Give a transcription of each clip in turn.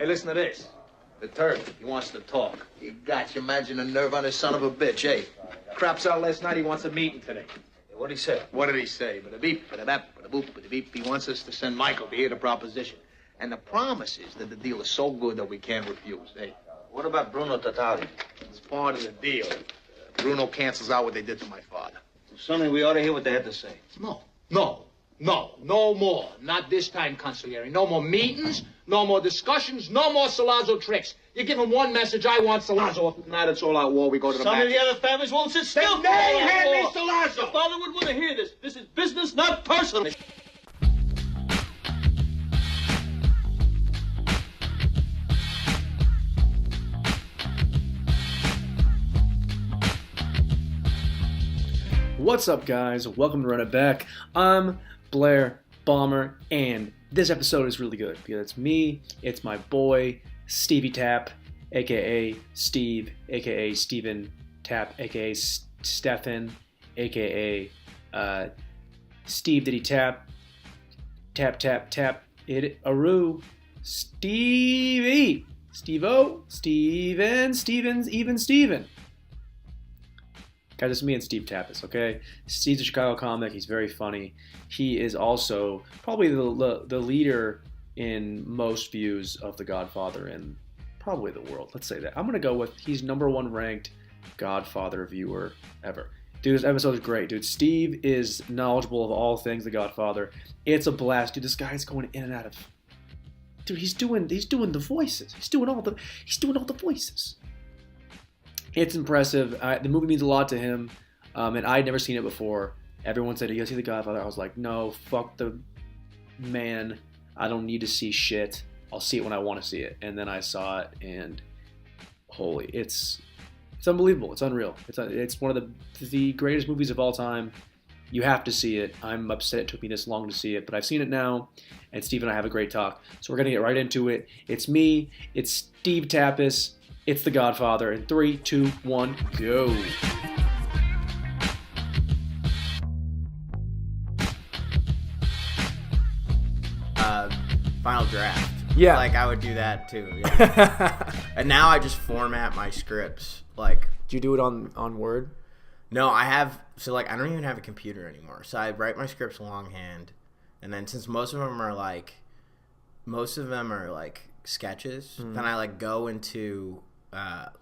Hey, listen to this. The Turk, he wants to talk. You got you. Imagine the nerve on this son of a bitch, eh? Craps out last night, he wants a meeting today. What'd he say? What did he say? Bada-beep, bada-bap, bada-boop, bada-beep. He wants us to send Michael to hear the proposition. And the promise is that the deal is so good that we can't refuse, eh? What about Bruno Tatali? It's part of the deal. Bruno cancels out what they did to my father. Sonny, we ought to hear what they had to say. No more. Not this time, Consigliere. No more meetings, no more discussions, no more Salazzo tricks. You give him one message, I want Salazzo. If not, it's all out war. We go to the Some match. of the other families won't sit still. They hand me Salazzo. Your father would want to hear this. This is business, not personal. What's up, guys? Welcome to Run It Back. I'm Blair Bomber, and this episode is really good because it's me, it's my boy, Stevie Tap, aka Steve, aka Steven Tap, aka Stefan, aka Steve Diddy Tap, Tap, Tap, Tap, it Aru, Stevie, Steve-O, Stevens, even Steven. Guys, it's me and Steve Tapas, okay? Steve's a Chicago comic. He's very funny. He is also probably the leader in most views of The Godfather in probably the world. Let's say that. I'm going to go with he's number one ranked Godfather viewer ever. Dude, this episode is great, dude. Steve is knowledgeable of all things The Godfather. It's a blast. Dude, this guy's going in and out of... Dude, he's doing the voices. He's doing all the voices. It's impressive. The movie means a lot to him, and I'd never seen it before. Everyone said, "You gotta see The Godfather." I was like, "No, fuck the man. I don't need to see shit. I'll see it when I want to see it." And then I saw it, and holy, it's unbelievable. It's unreal. It's one of the greatest movies of all time. You have to see it. I'm upset it took me this long to see it, but I've seen it now, and Steve and I have a great talk. So we're gonna get right into it. It's me. It's Steve Tapas. It's The Godfather in 3, 2, 1, go. Final draft. Yeah. Like, I would do that too. Yeah. And now I just format my scripts. Like, Do you do it on Word? no, I have, so like, I don't even have a computer anymore. So I write my scripts longhand. And then since most of them are like sketches, then I like go into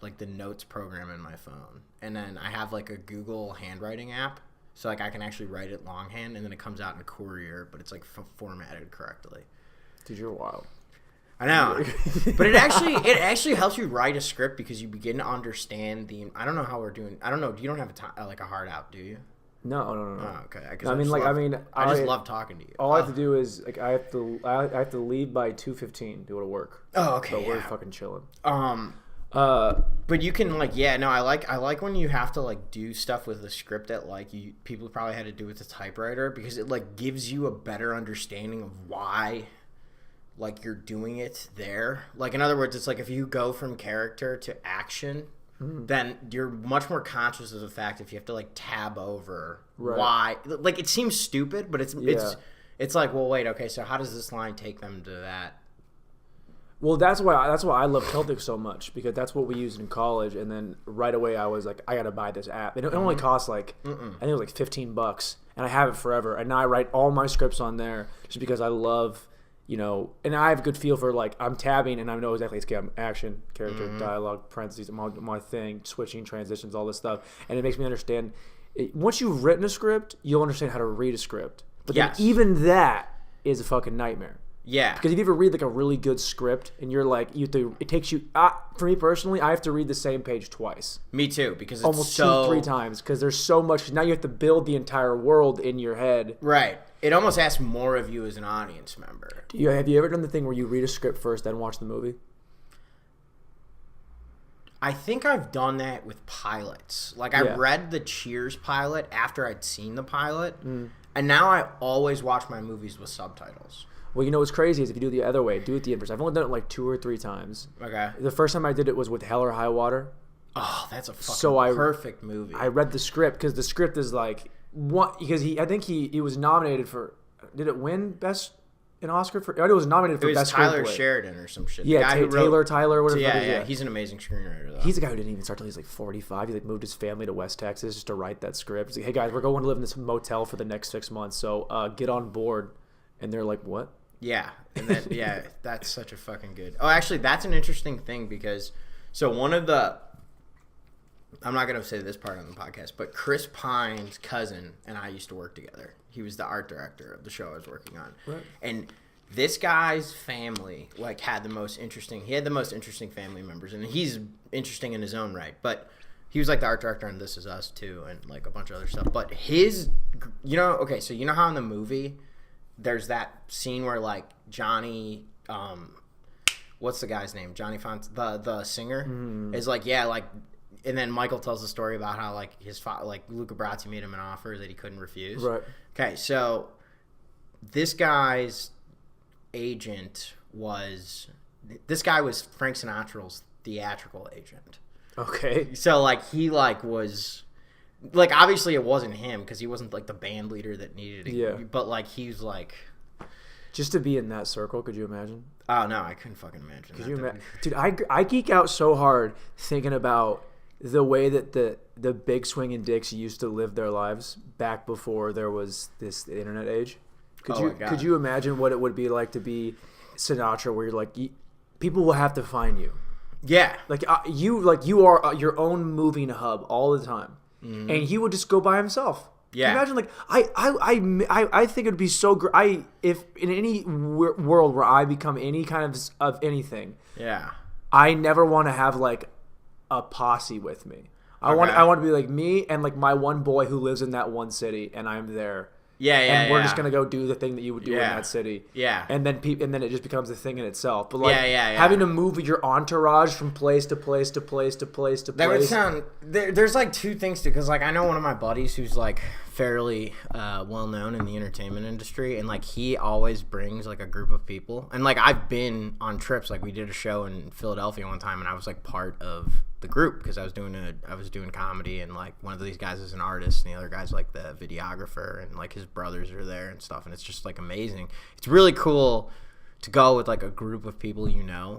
like the notes program in my phone, and then I have like a Google handwriting app, so like I can actually write it longhand, and then it comes out in a Courier, but it's like formatted correctly. Dude, you're wild. I know, but it actually helps you write a script because you begin to understand the. I don't know how we're doing. I don't know. You don't have a hard out, do you? No. Oh, okay. I just love talking to you. All I have to do is like I have to leave by 2:15 to go to work. Oh, okay. But we're fucking chilling. But you can I like when you have to like do stuff with the script that like people probably had to do with the typewriter, because it like gives you a better understanding of why like you're doing it there. Like, in other words, it's like if you go from character to action, then you're much more conscious of the fact if you have to like tab over why. Like, it seems stupid, but it's like, well, wait, okay, so how does this line take them to that? Well, that's why I love Celtic so much, because that's what we used in college, and then right away I was like, I gotta buy this app. And it only costs like I think it was like $15, and I have it forever. And now I write all my scripts on there just because I love, and I have a good feel for like I'm tabbing and I know exactly it's action, character, dialogue, parentheses, my thing, switching, transitions, all this stuff, and it makes me understand. Once you've written a script, you'll understand how to read a script. But then even that is a fucking nightmare. Yeah. Because if you ever read like a really good script and you're like, it takes you, for me personally, I have to read the same page twice. Me too, because it's almost 2-3 times, because there's so much. Now you have to build the entire world in your head. Right. It almost asks more of you as an audience member. Have you ever done the thing where you read a script first, then watch the movie? I think I've done that with pilots. Like, I read the Cheers pilot after I'd seen the pilot, and now I always watch my movies with subtitles. Well, what's crazy is if you do it the other way, do it the inverse. I've only done it like 2 or 3 times. Okay. The first time I did it was with Hell or High Water. Oh, that's a fucking perfect movie. I read the script because the script is like what? Because I think he was nominated for. Did it win best an Oscar for? I know it was nominated It for was best Tyler screenplay. Sheridan or some shit. The Yeah, guy who wrote- Taylor Tyler, whatever. Yeah, he's an amazing screenwriter though. He's the guy who didn't even start till he's like 45. He like moved his family to West Texas just to write that script. He's like, hey guys, we're going to live in this motel for the next 6 months, so get on board. And they're like, what? Yeah, and then that's such a fucking good. Oh, actually, that's an interesting thing because one of the. I'm not gonna say this part on the podcast, but Chris Pine's cousin and I used to work together. He was the art director of the show I was working on, right. And this guy's family had the most interesting. He had the most interesting family members, and he's interesting in his own right. But he was like the art director on This Is Us too, and like a bunch of other stuff. But his, so you know how in the movie there's that scene where like Johnny, what's the guy's name? Johnny Font, the singer, is like, and then Michael tells the story about how like his Luca Brasi made him an offer that he couldn't refuse. Right. Okay, so this guy's agent was Frank Sinatra's theatrical agent. Okay. So he was obviously it wasn't him because he wasn't like the band leader that needed it. Yeah. But he's like, just to be in that circle, could you imagine? Oh no, I couldn't fucking imagine. Could you imagine? Dude, I geek out so hard thinking about the way that the big swinging dicks used to live their lives back before there was this internet age. Could you imagine what it would be like to be Sinatra, where you're like, people will have to find you. Yeah, you are your own moving hub all the time, and he would just go by himself. Yeah, imagine I think it'd be so great. If in any world where I become any kind of anything, yeah, I never want to have like a posse with me. I want to be like me and like my one boy who lives in that one city, and I'm there. And we're just gonna go do the thing that you would do in that city. Yeah. And then it just becomes a thing in itself. But having to move your entourage from place to place to place to place to place. That would sound. There's like two things to, because like I know one of my buddies who's like fairly well known in the entertainment industry, and like he always brings like a group of people. And like I've been on trips. Like we did a show in Philadelphia one time, and I was like part of the group because I was doing comedy, and like one of these guys is an artist and the other guy's like the videographer, and like his brothers are there and stuff, and it's just like amazing. It's really cool to go with like a group of people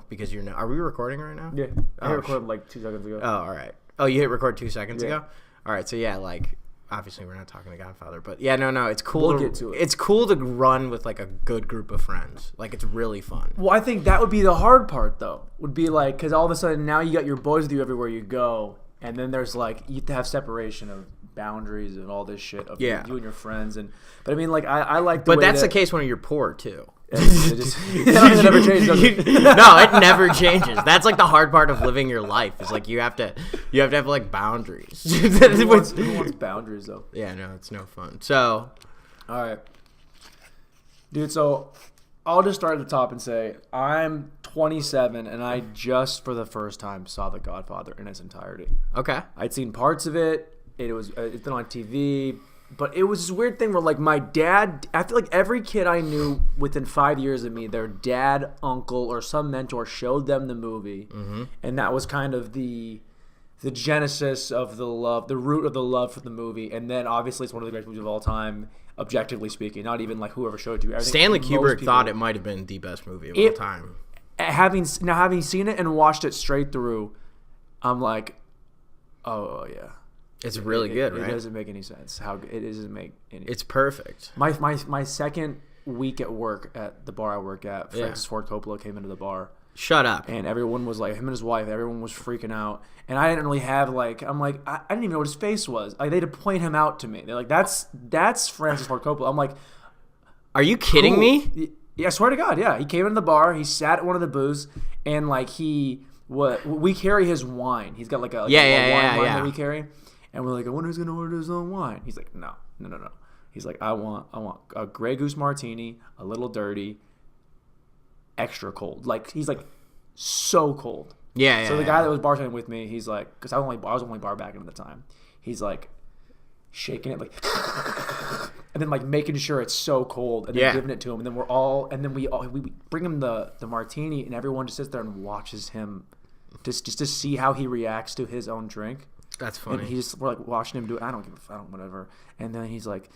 because are we recording right now? Yeah, I recorded like 2 seconds ago. Oh, all right. Oh, you hit record 2 seconds ago? All right, so yeah, like obviously we're not talking to Godfather, but yeah, no, it's cool. We'll get to it. It's cool to run with like a good group of friends. Like it's really fun. Well, I think that would be the hard part though. Would be like, because all of a sudden now you got your boys with you everywhere you go, and then there's like you have to have separation of boundaries and all this shit of you and your friends. But I mean, like I like. But that's the case when you're poor too. It never changes. No, it never changes. That's like the hard part of living your life. Is like you have to have like boundaries. Who wants boundaries though? Yeah, no, it's no fun. So, all right, dude. So I'll just start at the top and say I'm 27, and I just for the first time saw The Godfather in its entirety. Okay, I'd seen parts of it. It's been on TV. But it was this weird thing where, like, my dad, I feel like every kid I knew within 5 years of me, their dad, uncle, or some mentor showed them the movie. Mm-hmm. And that was kind of the genesis of the love, the root of the love for the movie. And then, obviously, it's one of the greatest movies of all time, objectively speaking. Not even, like, whoever showed it to you. Stanley Kubrick thought it might have been the best movie of all time. Having seen it and watched it straight through, I'm like, oh, yeah. It's really good, right? It doesn't make any sense. It doesn't make any. It's perfect. My second week at work at the bar I work at, Francis Ford Coppola came into the bar. Shut up. And everyone was like, him and his wife, everyone was freaking out. And I didn't really have I didn't even know what his face was. Like, they had to point him out to me. They're like, that's Francis Ford Coppola. I'm like, are you kidding me? Yeah, I swear to God, yeah. He came into the bar, he sat at one of the booths, and like we carry his wine. He's got like a wine that we carry. And we're like, I wonder who's gonna order his own wine. He's like, no. He's like, I want a Grey Goose martini, a little dirty, extra cold. Like, he's like so cold. Yeah. So the guy that was bartending with me, he's like, because I was only bar backing at the time. He's like shaking it like, and then like making sure it's so cold, and then giving it to him, and then we bring him the martini, and everyone just sits there and watches him, just to see how he reacts to his own drink. That's funny. And we're like watching him do it. I don't give a fuck, whatever. And then he's like,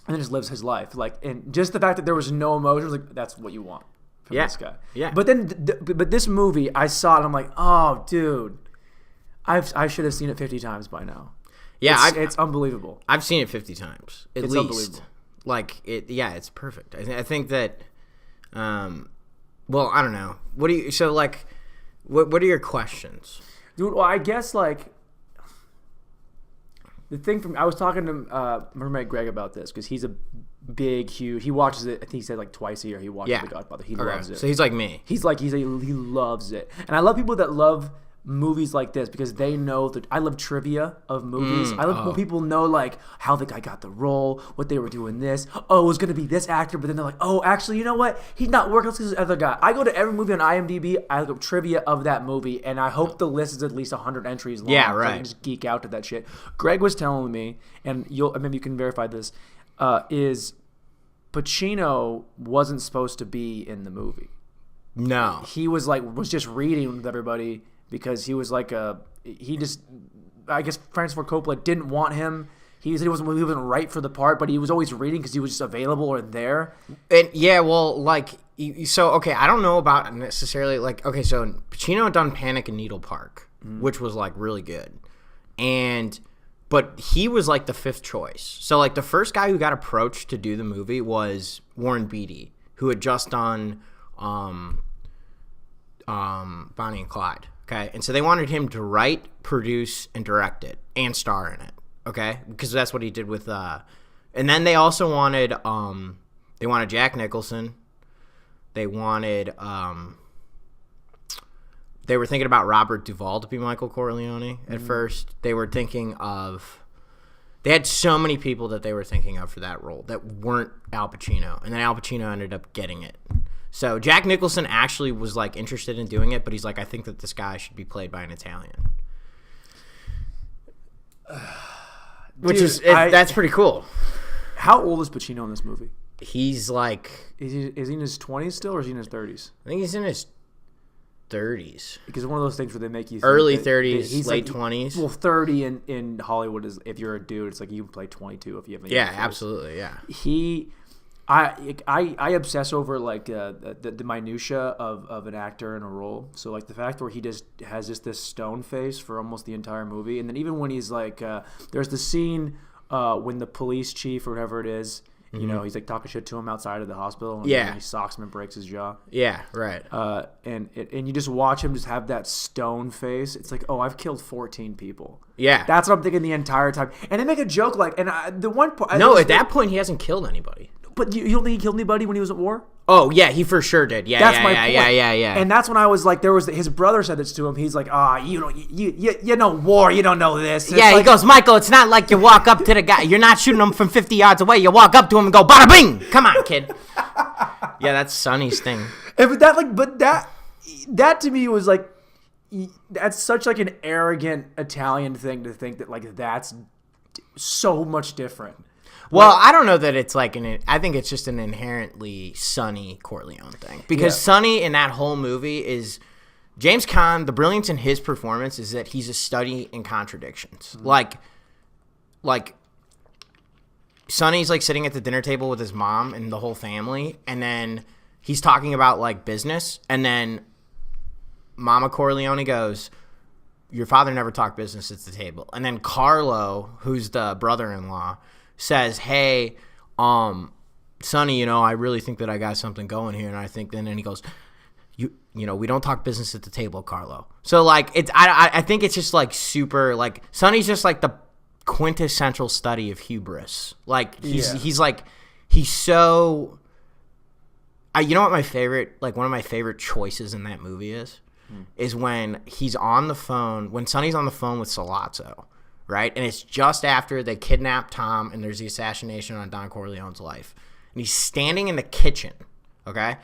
and then just lives his life. Like, and just the fact that there was no emotion, was like, that's what you want from this guy. Yeah. But then, but this movie, I saw it, and I'm like, oh, dude, I should have seen it 50 times by now. Yeah, it's unbelievable. I've seen it 50 times at It's least. unbelievable. Like it, yeah, it's perfect. I think that, well, I don't know. What are your questions? Dude, well, I guess like the thing from I was talking to my roommate Greg about this because he's a big, huge. He watches it. I think he said like twice a year. He watches The Godfather. He loves it. So he's like me. He loves it, and I love people that love movies like this because they know that I love trivia of movies. I love when people know like how the guy got the role, what they were doing this. Oh, it was gonna be this actor, but then they're like, oh, actually, you know what? He's not working. Let's see this other guy. I go to every movie on IMDb. I look up trivia of that movie, and I hope the list is at least 100 entries long. Yeah, so right. I can just geek out to that shit. Greg was telling me, and maybe you can verify this, is Pacino wasn't supposed to be in the movie. No. He was just reading with everybody. Because he was I guess Francis Ford Coppola didn't want him. He said he wasn't right for the part, but he was always reading because he was just available or there. And yeah, well, like, so, okay, I don't know about necessarily, like, okay, so Pacino had done Panic in Needle Park, which was, like, really good. But he was, like, the fifth choice. So, like, the first guy who got approached to do the movie was Warren Beatty, who had just done Bonnie and Clyde. Okay, and so they wanted him to write, produce, and direct it, and star in it. Okay, because that's what he did with. And then they also wanted Jack Nicholson. They wanted. They were thinking about Robert Duvall to be Michael Corleone at first. They were thinking of. They had so many people that they were thinking of for that role that weren't Al Pacino, and then Al Pacino ended up getting it. So Jack Nicholson actually was like interested in doing it, but he's like, I think that this guy should be played by an Italian, that's pretty cool. How old is Pacino in this movie? He's like, is he in his 20s still, or is he in his 30s? I think he's in his 30s. Because one of those things where they make you think early that 30s, he's late like, 20s. Well, 30 in Hollywood is if you're a dude, it's like you can play 22 if you have. Yeah, absolutely, yeah. I obsess over like the minutia of an actor in a role. So like the fact where he just has this stone face for almost the entire movie, and then even when he's like, there's the scene when the police chief or whatever it is, you know, he's like talking shit to him outside of the hospital, and then he socks him and breaks his jaw. Yeah, right. And you just watch him just have that stone face. It's like, oh, I've killed 14 people. Yeah, that's what I'm thinking the entire time. And they make a joke like, the one part. No, at that point he hasn't killed anybody. But you don't think he killed anybody when he was at war? Oh yeah, he for sure did. Yeah, that's my point. Yeah. And that's when I was like, his brother said this to him. He's like, you know war, you don't know this. And he goes, Michael, it's not like you walk up to the guy. You're not shooting him from 50 yards away. You walk up to him and go, bada bing. Come on, kid. Yeah, that's Sonny's thing. But that to me was like, that's such like an arrogant Italian thing to think that like that's so much different. Well, I don't know that it's like I think it's just an inherently Sonny Corleone thing. Because Sonny in that whole movie is James Caan, the brilliance in his performance is that he's a study in contradictions. Like Sonny's like sitting at the dinner table with his mom and the whole family, and then he's talking about like business, and then Mama Corleone goes, your father never talked business at the table. And then Carlo, who's the brother-in-law, says, hey, Sonny, you know, I really think that I got something going here. And I think then, and he goes, you know, we don't talk business at the table, Carlo. So like, I think it's just like super, like Sonny's just like the quintessential study of hubris. Like he's like, he's so, you know what my favorite, like one of my favorite choices in that movie is when he's on the phone, when Sonny's on the phone with Sollozzo. Right? And it's just after they kidnap Tom and there's the assassination on Don Corleone's life. And he's standing in the kitchen, okay?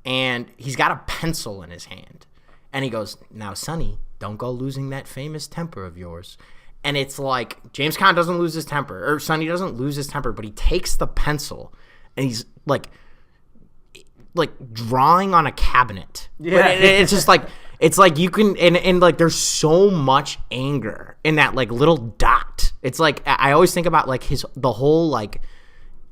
And he's got a pencil in his hand. And he goes, now, Sonny, don't go losing that famous temper of yours. And it's like James Caan doesn't lose his temper, or Sonny doesn't lose his temper, but he takes the pencil and he's like drawing on a cabinet. Yeah. It's just like... It's like you can, and like there's so much anger in that like little dot. It's like I always think about like the whole like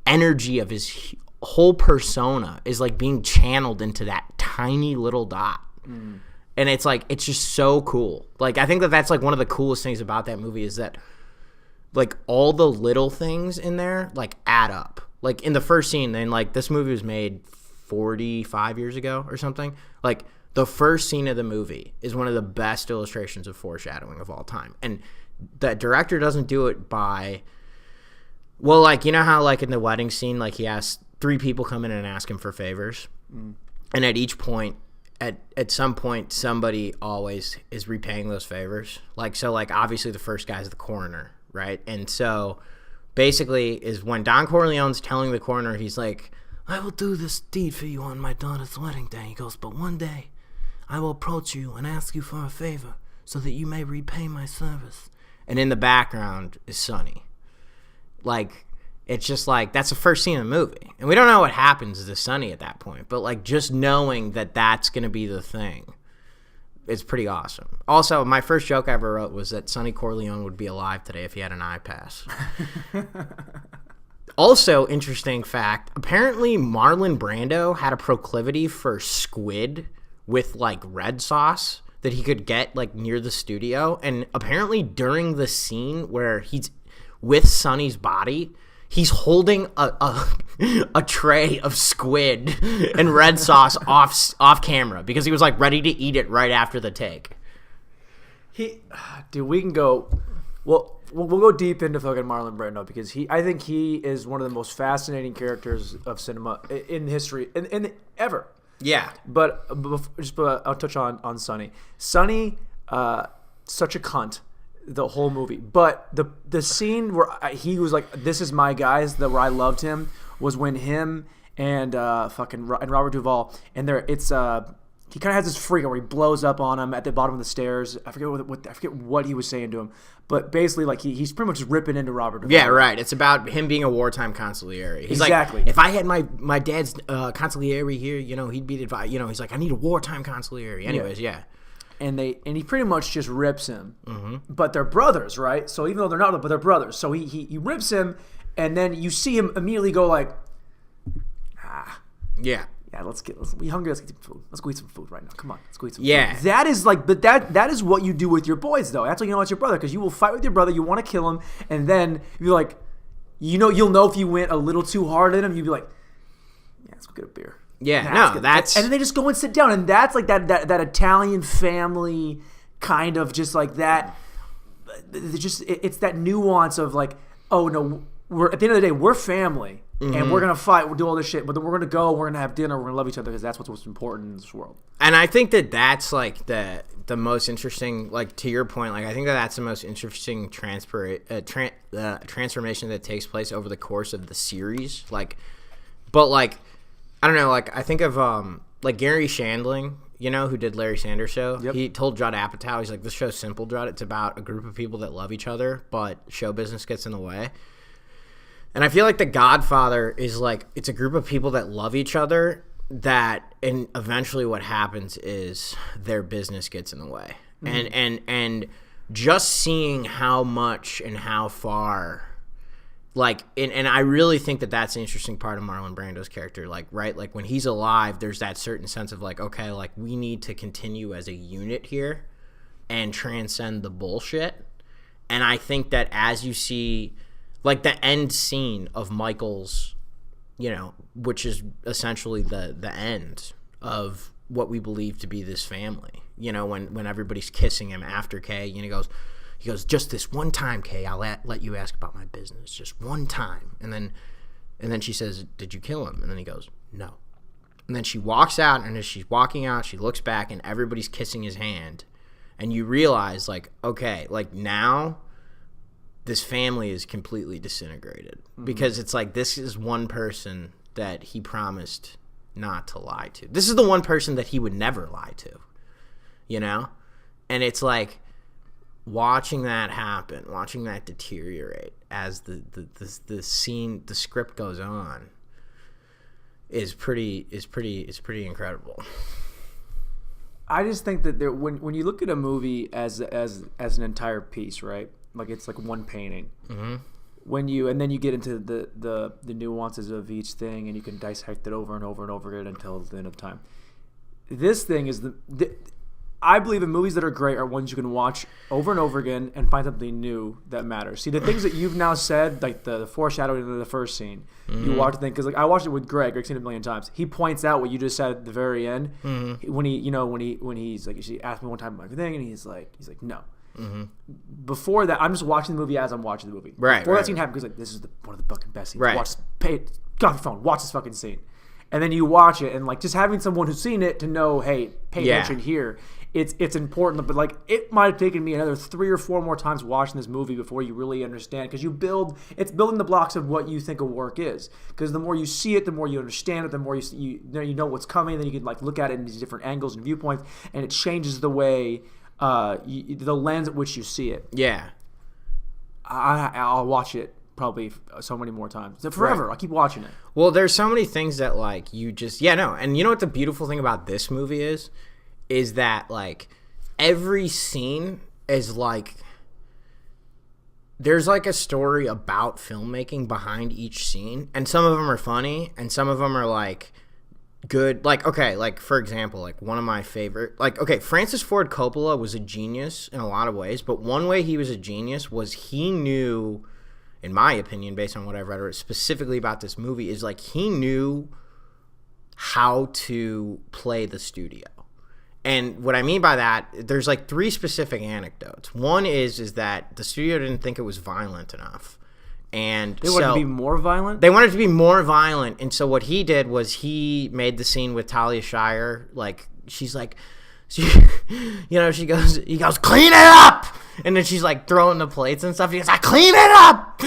energy of his whole persona is like being channeled into that tiny little dot. And it's like, it's just so cool. Like, I think that that's like one of the coolest things about that movie is that like all the little things in there like add up. Like in the first scene, then like this movie was made 45 years ago or something. Like the first scene of the movie is one of the best illustrations of foreshadowing of all time. And the director doesn't do it by, well, like, you know how like in the wedding scene, like he has 3 people come in and ask him for favors. And at each point, at some point, somebody always is repaying those favors. Like, so like obviously the first guy's the coroner, right? And so basically is when Don Corleone's telling the coroner, he's like, I will do this deed for you on my daughter's wedding day. He goes, but one day I will approach you and ask you for a favor so that you may repay my service. And in the background is Sonny. Like, it's just like, that's the first scene of the movie. And we don't know what happens to Sonny at that point. But like, just knowing that that's going to be the thing is pretty awesome. Also, my first joke I ever wrote was that Sonny Corleone would be alive today if he had an eye pass. Also, interesting fact, apparently Marlon Brando had a proclivity for squid with like red sauce that he could get like near the studio. And apparently during the scene where he's with Sonny's body, he's holding a tray of squid and red sauce off camera because he was like ready to eat it right after the take. Dude, we can go. Well, we'll go deep into fucking Marlon Brando because I think he is one of the most fascinating characters of cinema in history in ever. Yeah, but I'll touch on Sonny. Sonny, such a cunt, the whole movie. But the scene where he was like, "This is my guys," that where I loved him was when him and Robert Duvall and he kind of has this freak out where he blows up on him at the bottom of the stairs. I forget what he was saying to him, but basically like he's pretty much just ripping into Robert Duvall. Yeah, right. It's about him being a wartime consigliere. He's exactly. Like, if I had my dad's consigliere here, you know, he'd be the, you know, he's like, I need a wartime consigliere. Anyways, yeah. And he pretty much just rips him. Mm-hmm. But they're brothers, right? So even though they're not, but they're brothers. So he rips him, and then you see him immediately go like, yeah. Yeah, we hungry. Let's get some food. Let's go eat some food right now. Come on, let's go eat some food. Yeah. That is like, but that is what you do with your boys, though. That's how you know it's your brother, because you will fight with your brother. You want to kill him, and then you're like, you'll know if you went a little too hard at him. You'd be like, yeah, let's go get a beer. Yeah, and then they just go and sit down, and that's like that Italian family kind of just like that. It's that nuance of like, oh no, we're at the end of the day we're family. Mm-hmm. And we're going to fight, we'll do all this shit, but then we're going to go, we're going to have dinner, we're going to love each other because that's what's most important in this world. And I think that that's like the most interesting, like to your point, like I think that's the most interesting transformation that takes place over the course of the series. Like, but like, I don't know, like I think of like Gary Shandling, you know, who did Larry Sanders Show. Yep. He told Judd Apatow, he's like, this show's simple, Judd. It's about a group of people that love each other, but show business gets in the way. And I feel like The Godfather is like, it's a group of people that love each other and eventually what happens is their business gets in the way. Mm-hmm. And just seeing how much and how far, like, and I really think that that's the interesting part of Marlon Brando's character. Like, right? Like when he's alive, there's that certain sense of like, okay, like we need to continue as a unit here and transcend the bullshit. And I think that as you see, like the end scene of Michael's, you know, which is essentially the end of what we believe to be this family. You know, when everybody's kissing him after Kay, and he goes, just this one time, Kay, I'll let you ask about my business, just one time. And then she says, did you kill him? And then he goes, no. And then she walks out, and as she's walking out, she looks back, and everybody's kissing his hand, and you realize, like, okay, like now this family is completely disintegrated. Mm-hmm. Because it's like, this is one person that he promised not to lie to. This is the one person that he would never lie to, you know? And it's like watching that happen, watching that deteriorate as the scene, the script goes on is pretty incredible. I just think that when you look at a movie as an entire piece, right? Like it's like one painting. Mm-hmm. and then you get into the nuances of each thing, and you can dissect it over and over and over again until the end of time. This thing is I believe in movies that are great are ones you can watch over and over again and find something new that matters. See, the things that you've now said, like the foreshadowing in the first scene, you watch the thing, because like I watched it with Greg. Greg's seen it a million times. He points out what you just said at the very end when he's like, she asked me one time about my thing, and he's like no. Before that, I'm just watching the movie as I'm watching the movie. Right. Before that scene happened, because like this is one of the fucking best scenes. Right. Get off your phone. Watch this fucking scene, and then you watch it, and like just having someone who's seen it to know, hey, pay attention here. It's important, but like it might have taken me another 3 or 4 more times watching this movie before you really understand, because it's building the blocks of what you think a work is. Because the more you see it, the more you understand it, the more you know what's coming. Then you can like look at it in these different angles and viewpoints, and it changes the way the lens at which you see it. Yeah, I'll watch it probably so many more times. Forever. Right. I'll keep watching it. Well, there's so many things that like you just and you know what the beautiful thing about this movie is that like every scene is like there's like a story about filmmaking behind each scene, and some of them are funny and some of them are like good. Like, okay, like for example, like one of my favorite, like, okay, Francis Ford Coppola was a genius in a lot of ways, but one way he was a genius was he knew, in my opinion, based on what I've read specifically about this movie, is like he knew how to play the studio. And what I mean by that, there's like 3 specific anecdotes. One is that the studio didn't think it was violent enough. And they wanted to be more violent? They wanted to be more violent. And so what he did was he made the scene with Talia Shire. Like, she's like, he goes, clean it up! And then she's like throwing the plates and stuff. He goes, I clean it up!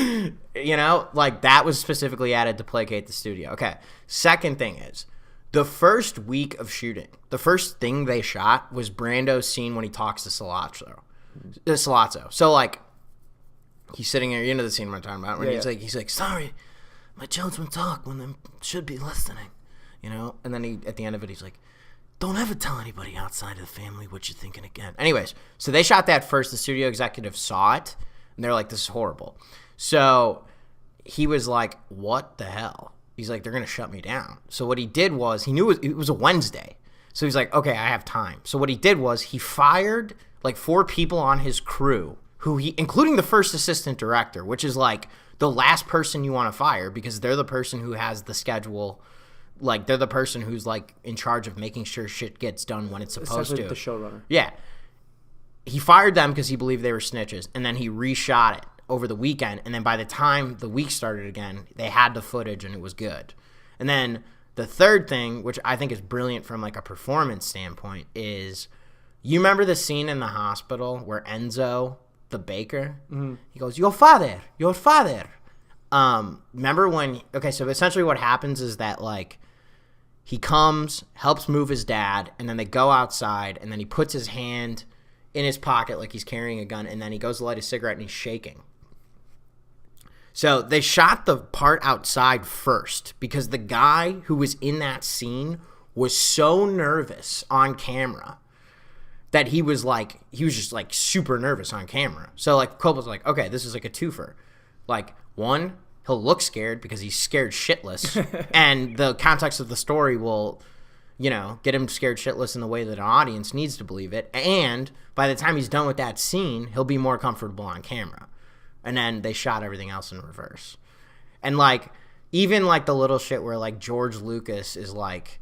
Like that was specifically added to placate the studio. Okay. Second thing is, the first week of shooting, the first thing they shot was Brando's scene when he talks to Sollozzo. So, like, he's sitting there, you know the scene I'm talking about, when he's like, sorry, my children talk when they should be listening, And then at the end of it, he's like, don't ever tell anybody outside of the family what you're thinking again. Anyways, so they shot that first. The studio executives saw it, and they're like, this is horrible. So he was like, what the hell? He's like, they're going to shut me down. So what he did was, he knew it was a Wednesday. So he's like, okay, I have time. So what he did was he fired like 4 people on his crew, including the first assistant director, which is like the last person you want to fire because they're the person who has the schedule. Like they're the person who's like in charge of making sure shit gets done when it's supposed to. The showrunner. Yeah. He fired them because he believed they were snitches, and then he reshot it over the weekend, and then by the time the week started again, they had the footage and it was good. And then the third thing, which I think is brilliant from like a performance standpoint, is you remember the scene in the hospital where Enzo, the baker, he goes, your father. Remember when, so essentially what happens is that like he comes, helps move his dad, and then they go outside, and then he puts his hand in his pocket like he's carrying a gun, and then he goes to light a cigarette and he's shaking. So they shot the part outside first because the guy who was in that scene was so nervous on camera that he was just like super nervous on camera. So like Coppola's like, okay, this is like a twofer. Like, one, he'll look scared because he's scared shitless, and the context of the story will, get him scared shitless in the way that an audience needs to believe it. And by the time he's done with that scene, he'll be more comfortable on camera. And then they shot everything else in reverse. And, like, even, like, the little shit where, like, George Lucas is, like,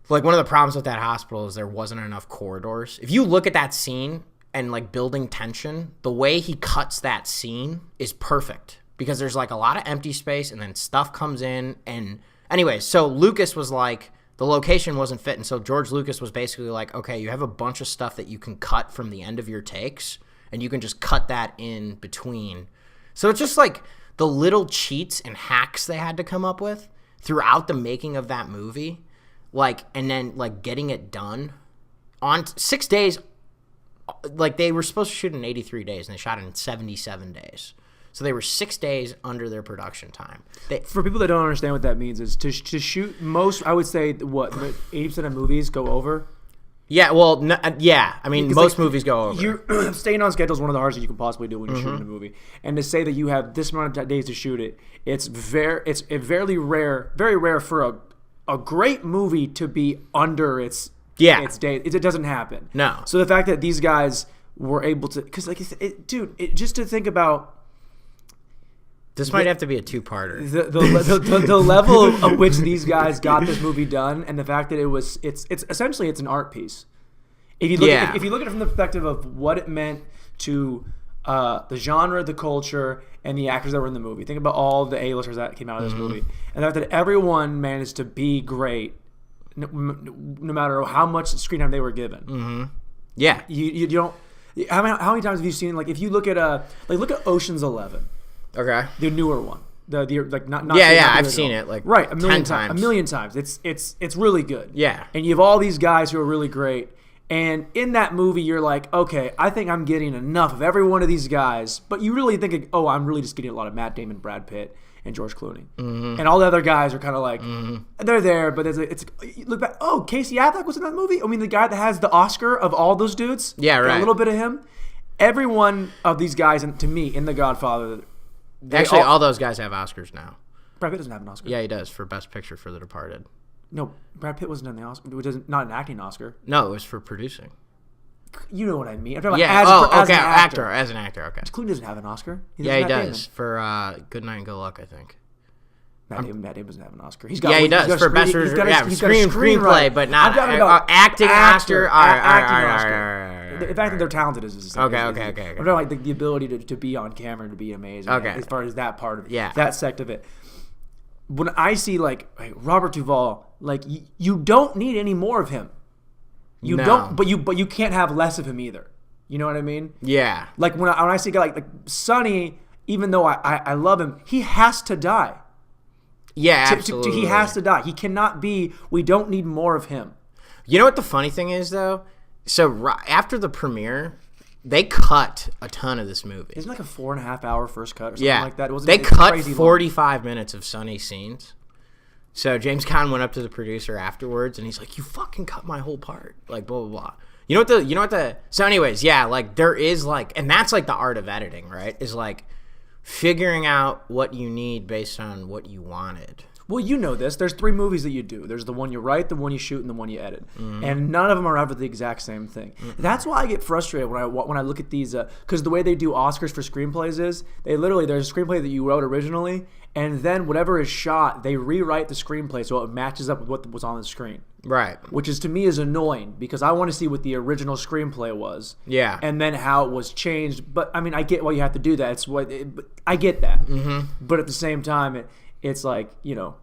one of the problems with that hospital is there wasn't enough corridors. If you look at that scene and, like, building tension, the way he cuts that scene is perfect. Because there's, like, a lot of empty space, and then stuff comes in. And anyway, so Lucas was, like, the location wasn't fit. And so George Lucas was basically like, okay, you have a bunch of stuff that you can cut from the end of your takes, and you can just cut that in between. So it's just like the little cheats and hacks they had to come up with throughout the making of that movie, like, and then like getting it done on 6 days. Like they were supposed to shoot in 83 days and they shot it in 77 days. So they were 6 days under their production time. For people that don't understand what that means, is to shoot most, I would say, what, 80% of movies go over? Yeah, well, yeah. I mean, Because, most like, movies go over. You're staying on schedule is one of the hardest things you can possibly do when you're shooting a movie. And to say that you have this amount of days to shoot it, it's very rare for a great movie to be under its day. It doesn't happen. No. So the fact that these guys were able to, because like, just to think about. This might have to be a two-parter. The level of which these guys got this movie done, and the fact that it's essentially an art piece. If you look if you look at it from the perspective of what it meant to the genre, the culture, and the actors that were in the movie, think about all the A-listers that came out of this movie, and the fact that everyone managed to be great, no matter how much screen time they were given. Mm-hmm. Yeah, you don't. How many times have you seen, like, if you look at look at Ocean's 11. Okay. The newer one. The like not I've seen it like right, 10 times. A million times. It's really good. Yeah. And you have all these guys who are really great. And in that movie you're like, okay, I think I'm getting enough of every one of these guys, but you really think, oh, I'm really just getting a lot of Matt Damon, Brad Pitt, and George Clooney. Mm-hmm. And all the other guys are kind of like they're there, but you look back, oh, Casey Affleck was in that movie? I mean, the guy that has the Oscar of all those dudes? Yeah, right. A little bit of him. Every one of these guys, and to me, in The Godfather, actually, all those guys have Oscars now. Brad Pitt doesn't have an Oscar. Yeah, he does for Best Picture for The Departed. No, Brad Pitt wasn't in the Oscar. It was not an acting Oscar. No, it was for producing. You know what I mean. I'm talking Yeah. about as an actor. As an actor. Okay. Clooney doesn't have an Oscar. He does for Good Night and Good Luck, I think. Matt Damon doesn't have an Oscar. He does for best screenplay, but not acting Oscar. Acting Oscar. The fact that they're talented is the same. Okay. I'm talking like the ability to be on camera and to be amazing. Okay. As far as that part of it, yeah, that sect of it. When I see like Robert Duvall, like you don't need any more of him. You don't, but you can't have less of him either. You know what I mean? Yeah. Like when I see a guy like Sonny, even though I love him, he has to die. Yeah, absolutely. He has to die. He cannot be. We don't need more of him. You know what the funny thing is, though? So after the premiere, they cut a ton of this movie. Isn't it like a 4.5 hour first cut or something like that? They cut 45 minutes of Sonny scenes. So James Caan went up to the producer afterwards, and he's like, "You fucking cut my whole part." Like, blah, blah, blah. You know what the... So anyways, yeah, like, there is, like... And that's, like, the art of editing, right? Is, like, figuring out what you need based on what you wanted. Well, you know this. There's 3 movies that you do. There's the one you write, the one you shoot, and the one you edit. Mm-hmm. And none of them are ever the exact same thing. Mm-hmm. That's why I get frustrated when I look at these, because the way they do Oscars for screenplays is there's a screenplay that you wrote originally, and then whatever is shot, they rewrite the screenplay so it matches up with what was on the screen. Right. Which is, to me, is annoying because I want to see what the original screenplay was. Yeah. And then how it was changed. But I mean, I get why you have to do that. I get that. Mm-hmm. But at the same time, it's like, you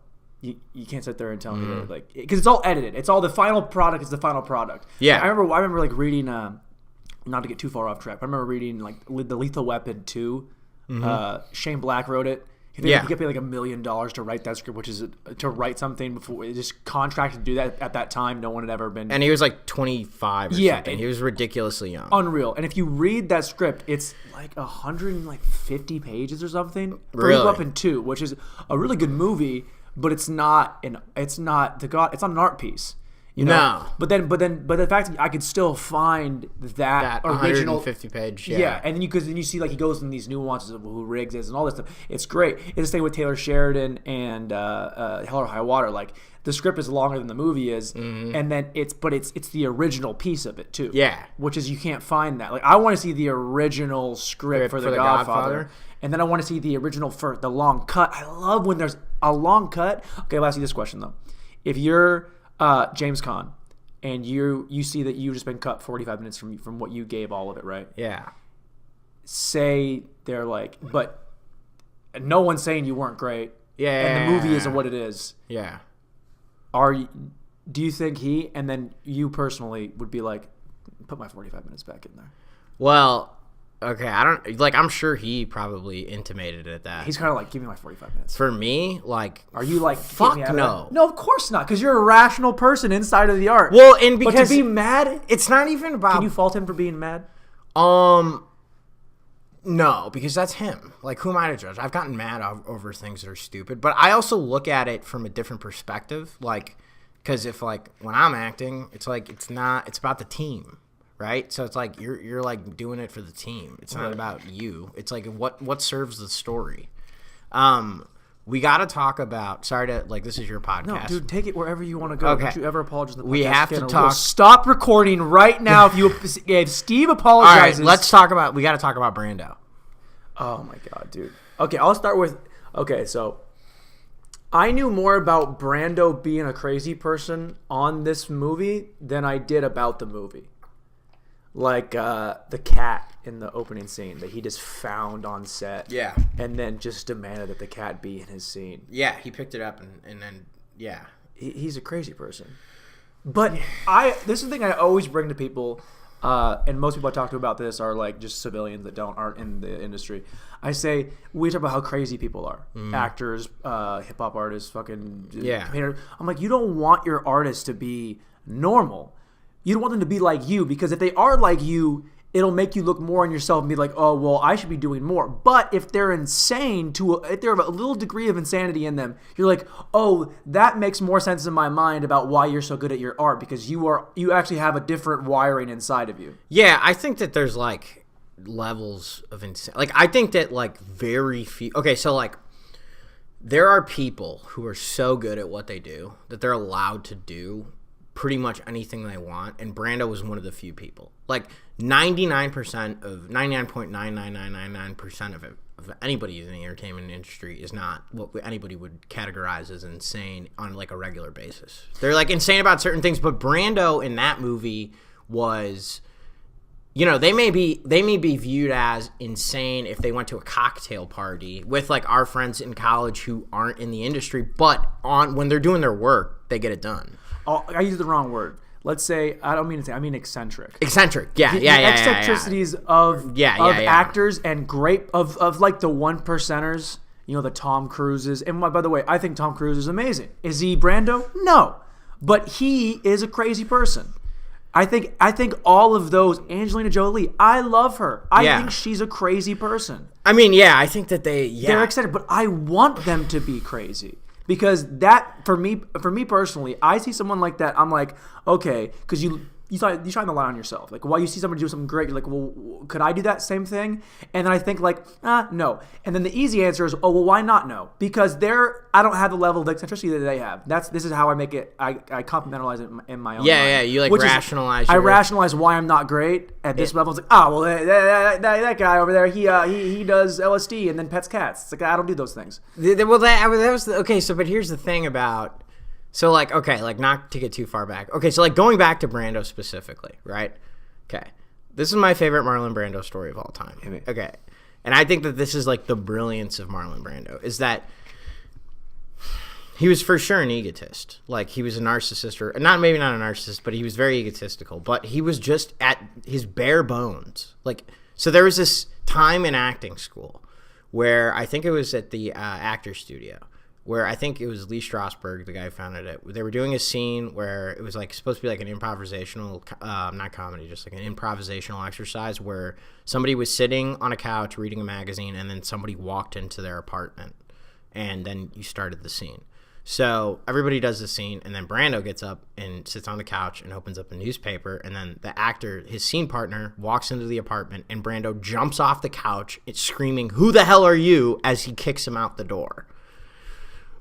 can't sit there and tell me that, like, because it's all edited. It's all the final product is the final product. Yeah. I remember like reading, not to get too far off track, but I remember reading like the Lethal Weapon 2. Mm-hmm. Shane Black wrote it. He got paid like $1 million to write that script, which is to write something before just contracted to do that at that time. No one had ever been. And he was like 25 or something. He was ridiculously young. Unreal. And if you read that script, it's like 150 pages or something. Really? Lethal Weapon 2, which is a really good movie, but it's not an art piece. No. But the fact that I could still find that original 150 page. Yeah, and then you see like he goes in these nuances of who Riggs is and all this stuff. It's great. It's the same with Taylor Sheridan and Hell or High Water. Like the script is longer than the movie is, and then it's the original piece of it too. Yeah, which is you can't find that. Like I want to see the original script for the Godfather. And then I want to see the original for the long cut. I love when there's a long cut. Okay, I'll ask you this question though: if you're James Caan, and you see that you've just been cut 45 minutes from what you gave all of it, right? Yeah. Say they're like, but no one's saying you weren't great. Yeah. And the movie isn't what it is. Yeah. Do you think he and then you personally would be like, put my 45 minutes back in there? Well, okay, I'm sure he probably intimated it that. He's kind of like, give me my 45 minutes. For me, like... Are you like... Fuck no. No, of course not, because you're a rational person inside of the art. Well, and because... But to be mad... It's not even about... Can you fault him for being mad? No, because that's him. Like, who am I to judge? I've gotten mad over things that are stupid, but I also look at it from a different perspective. Like, Because if like when I'm acting, it's like it's about the team, right? So it's like you're like doing it for the team. It's not about you. It's like what serves the story. We got to talk about. Sorry to like this is your podcast. No, dude, take it wherever you want to go. Okay. Don't you ever apologize to the podcast. We have to again. talk. We'll stop recording right now. If Steve apologizes, All right, let's talk about. We got to talk about Brando. Oh my god, dude. Okay, I'll start with. Okay, so I knew more about Brando being a crazy person on this movie than I did about the movie. Like the cat in the opening scene that he just found on set. Yeah. And then just demanded that the cat be in his scene. Yeah, he picked it up and then yeah. He's a crazy person. But this is the thing I always bring to people, and most people I talk to about this are like just civilians that aren't in the industry. I say we talk about how crazy people are, actors, hip hop artists, fucking painters. I'm like, you don't want your artists to be normal. You don't want them to be like you, because if they are like you, it'll make you look more on yourself and be like, oh, well, I should be doing more. But if they're insane, if they have a little degree of insanity in them, you're like, oh, that makes more sense in my mind about why you're so good at your art, because you actually have a different wiring inside of you. Yeah, I think that there's like levels of insane. Like I think that like very few. Okay, so like there are people who are so good at what they do that they're allowed to do pretty much anything they want, and Brando was one of the few people. Like 99.99999% of anybody in the entertainment industry is not what anybody would categorize as insane on like a regular basis. They're like insane about certain things, but Brando in that movie was, you know, they may be viewed as insane if they went to a cocktail party with like our friends in college who aren't in the industry, but when they're doing their work, they get it done. Oh, I used the wrong word. Let's say, I don't mean to say, I mean eccentric. Eccentric, yeah. The eccentricities of actors and great of like the one percenters, you know, the Tom Cruises. And by the way, I think Tom Cruise is amazing. Is he Brando? No, but he is a crazy person. I think all of those, Angelina Jolie, I love her. I think she's a crazy person. I mean, yeah, I think that they're excited, but I want them to be crazy. Because that, for me personally, I see someone like that, I'm like, okay, because you shine the light on yourself. Like, while you see someone do something great, you're like, well, could I do that same thing? And then I think like, no. And then the easy answer is, oh, well, why not no? Because I don't have the level of eccentricity that they have. This is how I make it. I compartmentalize it in my own mind. Yeah, you like rationalize. I rationalize why I'm not great at this level. It's like, oh, well, that guy over there, he does LSD and then pets cats. It's like, I don't do those things. Well, that was okay. So, but here's the thing about. So, like, okay, like, not to get too far back. Okay, so, like, going back to Brando specifically, right? Okay. This is my favorite Marlon Brando story of all time. Okay. And I think that this is, like, the brilliance of Marlon Brando, is that he was for sure an egotist. Like, he was a narcissist, or maybe not a narcissist, but he was very egotistical. But he was just at his bare bones. Like, so there was this time in acting school where I think it was at the actor studio, where I think it was Lee Strasberg, the guy who founded it. They were doing a scene where it was like supposed to be like an improvisational, not comedy, just like an improvisational exercise where somebody was sitting on a couch reading a magazine and then somebody walked into their apartment and then you started the scene. So everybody does the scene and then Brando gets up and sits on the couch and opens up a newspaper, and then the actor, his scene partner, walks into the apartment and Brando jumps off the couch, it's screaming, "Who the hell are you?" as he kicks him out the door.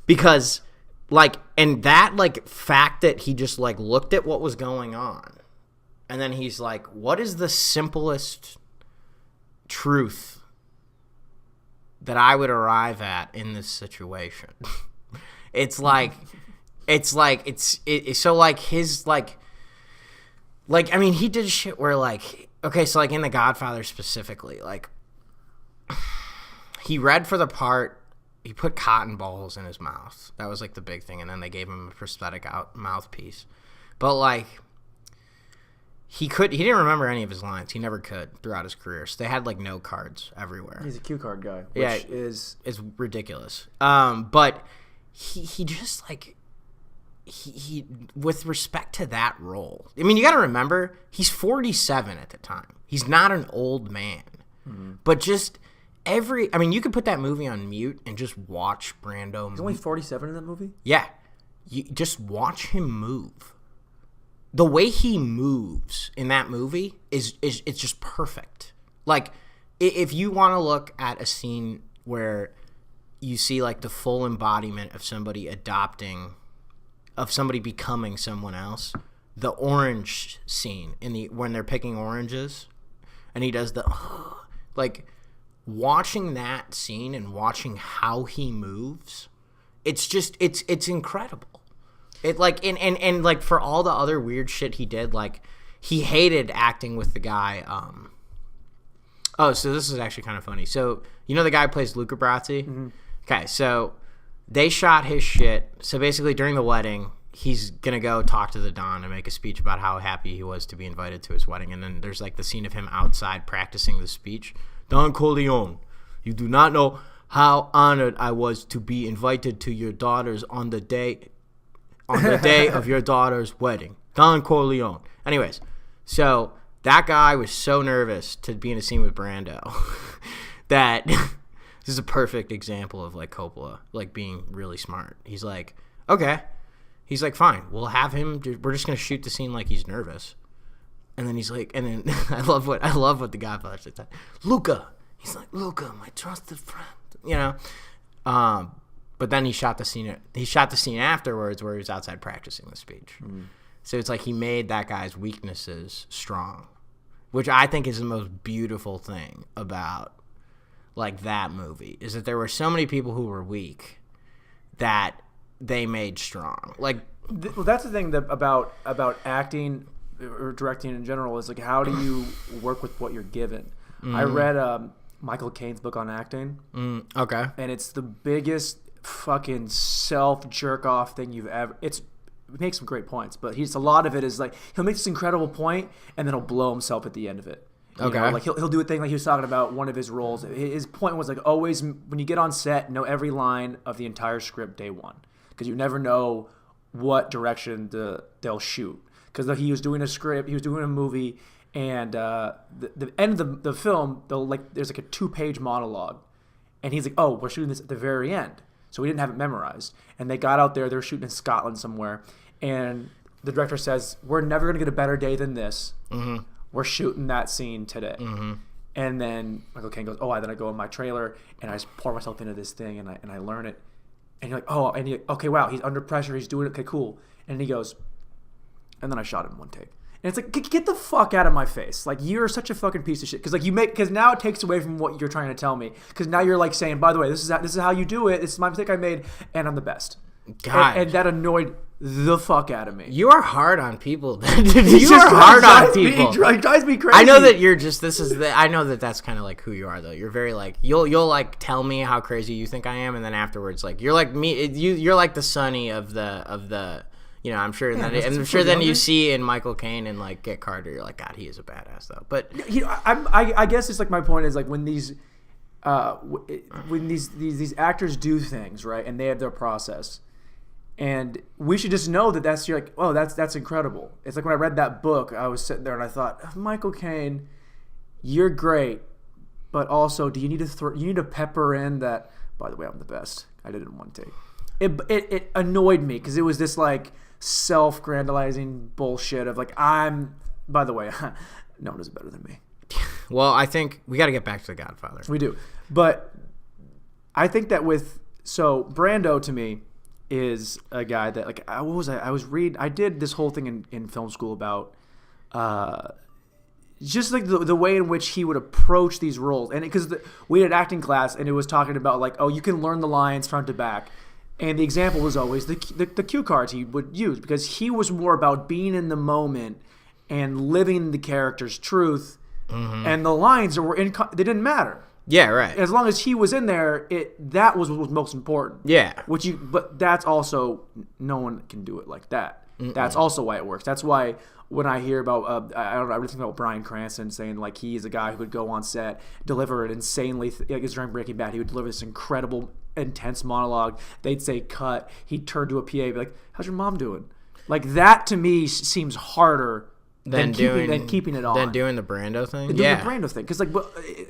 Because, like, and that, like, fact that he just, like, looked at what was going on, and then he's like, what is the simplest truth that I would arrive at in this situation? So, like, his, like, I mean, he did shit where, like, okay, so, like, in The Godfather specifically, like, he read for the part. He put cotton balls in his mouth. That was, like, the big thing. And then they gave him a prosthetic mouthpiece. But, like, he didn't remember any of his lines. He never could throughout his career. So they had, like, note cards everywhere. He's a cue card guy, which is ridiculous. But he just, like, he with respect to that role. I mean, you got to remember, he's 47 at the time. He's not an old man. Mm-hmm. But just... I mean, you could put that movie on mute and just watch Brando. He's only 47 in that movie? Yeah. you just watch him move. The way he moves in that movie is it's just perfect. Like, if you want to look at a scene where you see like the full embodiment of somebody becoming someone else, the orange scene when they're picking oranges, and he does the like, watching that scene and watching how he moves, it's just it's incredible. It like and like for all the other weird shit he did, like he hated acting with the guy. Oh, so this is actually kind of funny. So you know the guy who plays Luca Brasi? Mm-hmm. Okay, so they shot his shit. So basically during the wedding, he's gonna go talk to the Don and make a speech about how happy he was to be invited to his wedding. And then there's like the scene of him outside practicing the speech. Don Corleone, you do not know how honored I was to be invited to your daughters on the day of your daughter's wedding. Don Corleone. Anyways, so that guy was so nervous to be in a scene with Brando that this is a perfect example of like Coppola like being really smart. He's like, okay. He's like, fine, we'll have him. We're just gonna shoot the scene like he's nervous. And then he's like, and then I love what the Godfather said. Luca. He's like, Luca, my trusted friend. You know. But then he shot the scene. He shot the scene afterwards where he was outside practicing the speech. Mm. So it's like he made that guy's weaknesses strong, which I think is the most beautiful thing about like that movie, is that there were so many people who were weak that they made strong. Like, well, that's the thing that about acting or directing in general is like, how do you work with what you're given? Mm. I read Michael Caine's book on acting. Okay, and it's the biggest fucking self jerk off thing you've ever. It makes some great points, but a lot of it is like he'll make this incredible point and then he'll blow himself at the end of it. You know, like he'll do a thing like he was talking about one of his roles. His point was like, always when you get on set, know every line of the entire script day one, because you never know what direction they'll shoot. Because he was doing a script, he was doing a movie, and the end of the film, there's like a 2-page monologue, and he's like, oh, we're shooting this at the very end. So we didn't have it memorized. And they got out there, they were shooting in Scotland somewhere, and the director says, we're never going to get a better day than this. Mm-hmm. We're shooting that scene today. Mm-hmm. And then Michael Caine goes, then I go in my trailer, and I just pour myself into this thing, and I learn it. And you're like, and you're like, okay, wow, he's under pressure, he's doing it, okay, cool. And he goes, and then I shot it in one take. And it's like, get the fuck out of my face. Like, you're such a fucking piece of shit. Because now it takes away from what you're trying to tell me. Because now you're like saying, by the way, this is how you do it. This is my mistake I made, and I'm the best. God. And that annoyed the fuck out of me. You are hard on people. You are hard on people. It drives me crazy. I know that you're just, I know that that's kind of like who you are, though. You're very like, you'll like tell me how crazy you think I am, and then afterwards, like, you're like me, you're like the Sonny of the, you know, I'm sure. Yeah, I'm sure then you see in Michael Caine and like Get Carter, you're like, God, he is a badass though. But you know, I guess it's like my point is like when these actors do things right and they have their process, and we should just know that that's, you're like, oh, that's incredible. It's like when I read that book, I was sitting there and I thought, Michael Caine, you're great, but also do you need to pepper in that? By the way, I'm the best. I did it in one take. It annoyed me because it was this like self-grandalizing bullshit of like, by the way, no one is better than me. Well, I think we got to get back to The Godfather. We do. But I think that Brando to me is a guy that like, I did this whole thing in film school about just like the way in which he would approach these roles. And because we had acting class and it was talking about like, oh, you can learn the lines front to back. And the example was always the cue cards he would use, because he was more about being in the moment and living the character's truth. Mm-hmm. And the lines they didn't matter. Yeah, right. As long as he was in there, that was what was most important. Yeah. But that's also, no one can do it like that. Mm-mm. That's also why it works. That's why when I hear about, I really think about Bryan Cranston saying like he is a guy who would go on set, deliver it insanely, like during Breaking Bad, he would deliver this incredible, intense monologue. They'd say cut. He'd turn to a PA, be like, "How's your mom doing?" Like that to me seems harder than keeping it on. Than doing the Brando thing? The Brando thing. Because, like,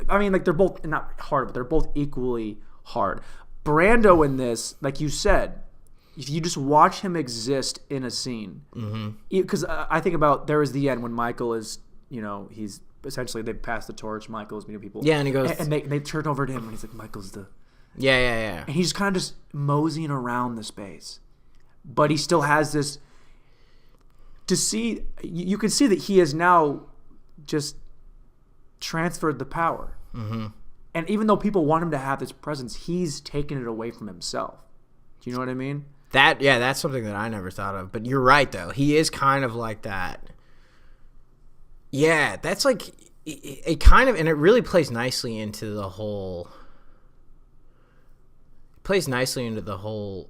I mean, like, they're both not hard, but they're both equally hard. Brando in this, like you said, if you just watch him exist in a scene, because I think about there is the end when Michael is, he's essentially they pass the torch. Michael's meeting people. Yeah, and he goes, and they turn over to him, and he's like, Michael's the. Yeah. And he's kind of just moseying around the space, but he still has this. To see, you can see that he has now just transferred the power. Mm-hmm. And even though people want him to have this presence, he's taken it away from himself. Do you know what I mean? That's something that I never thought of. But you're right, though. He is kind of like that. Yeah, that's like it kind of, and it really plays nicely into the whole. Plays nicely into the whole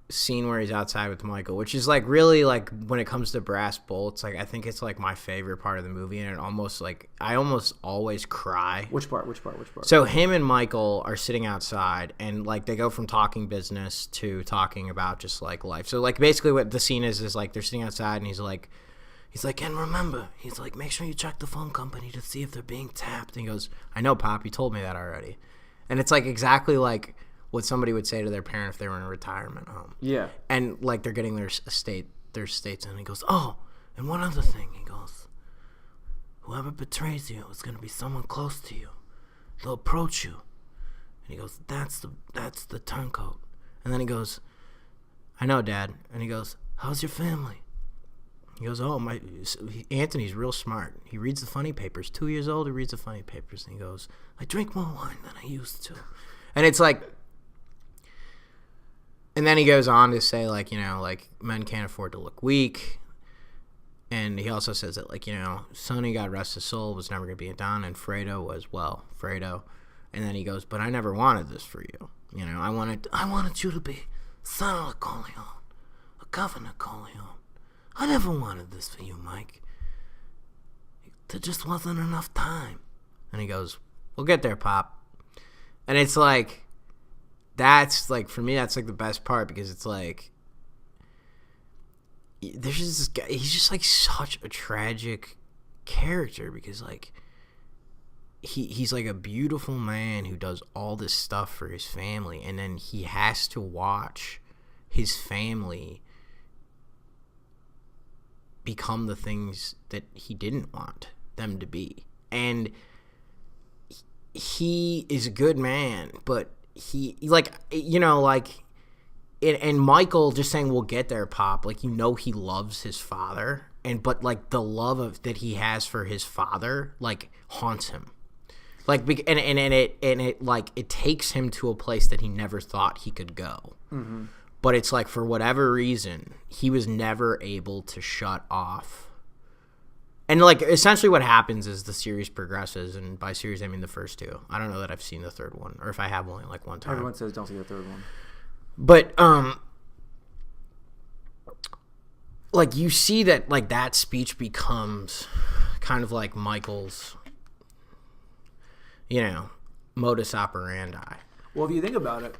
scene where he's outside with Michael, which is like really like when it comes to brass bolts, like I think it's like my favorite part of the movie, and it almost like I almost always cry. Which part? So him and Michael are sitting outside, and like they go from talking business to talking about just like life. So like basically what the scene is like they're sitting outside, and he's like, and remember, he's like, make sure you check the phone company to see if they're being tapped. And he goes, I know, Pop, you told me that already. And it's like exactly like what somebody would say to their parent if they were in a retirement home. Yeah. And like they're getting their estates, and he goes, oh, and one other thing, he goes, whoever betrays you is going to be someone close to you. They'll approach you. And he goes, that's the turncoat. And then he goes, I know, Dad. And he goes, how's your family? He goes, Anthony's real smart. He reads the funny papers. 2 years old, he reads the funny papers. And he goes, I drink more wine than I used to. And it's like, and then he goes on to say, like, like, men can't afford to look weak. And he also says that, like, Sonny, God rest his soul, was never going to be a Don, and Fredo was, well, Fredo. And then he goes, but I never wanted this for you. I wanted you to be Senator Corleone, a Governor Corleone. I never wanted this for you, Mike. There just wasn't enough time. And he goes, we'll get there, Pop. And it's like, that's like, for me, that's like the best part, because it's like, there's just this guy, he's just like such a tragic character, because like, he's like a beautiful man who does all this stuff for his family, and then he has to watch his family become the things that he didn't want them to be. And he is a good man, but he, like, and Michael just saying, we'll get there, Pop, like, he loves his father, but like the love that he has for his father like haunts him, like, and it like it takes him to a place that he never thought he could go. Mm-hmm. But it's like, for whatever reason, he was never able to shut off. And like, essentially what happens is the series progresses, and by series I mean the first two. I don't know that I've seen the third one, or if I have, only like one time. Everyone says don't see the third one. But like, you see that like that speech becomes kind of like Michael's, modus operandi. Well, if you think about it,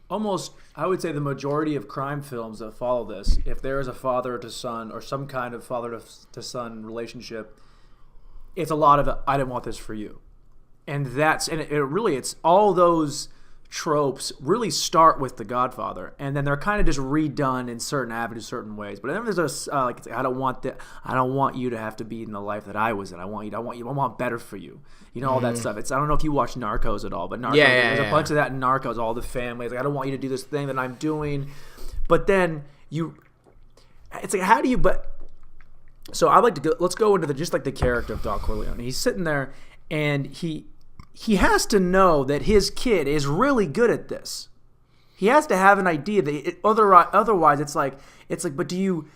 almost, I would say the majority of crime films that follow this, if there is a father to son or some kind of father to son relationship, it's a lot of I didn't want this for you. And it's all those tropes really start with The Godfather, and then they're kind of just redone in certain avenues, certain ways. But then there's I don't want you to have to be in the life that I was in. I want better for you. All that stuff. I don't know if you watch Narcos at all, but Narcos, there's a bunch of that in Narcos. All the families, like, I don't want you to do this thing that I'm doing. But then it's like, how do you? But so I'd like to go. Let's go into just like the character of Don Corleone. He's sitting there, and he has to know that his kid is really good at this. He has to have an idea that otherwise it's like, but do you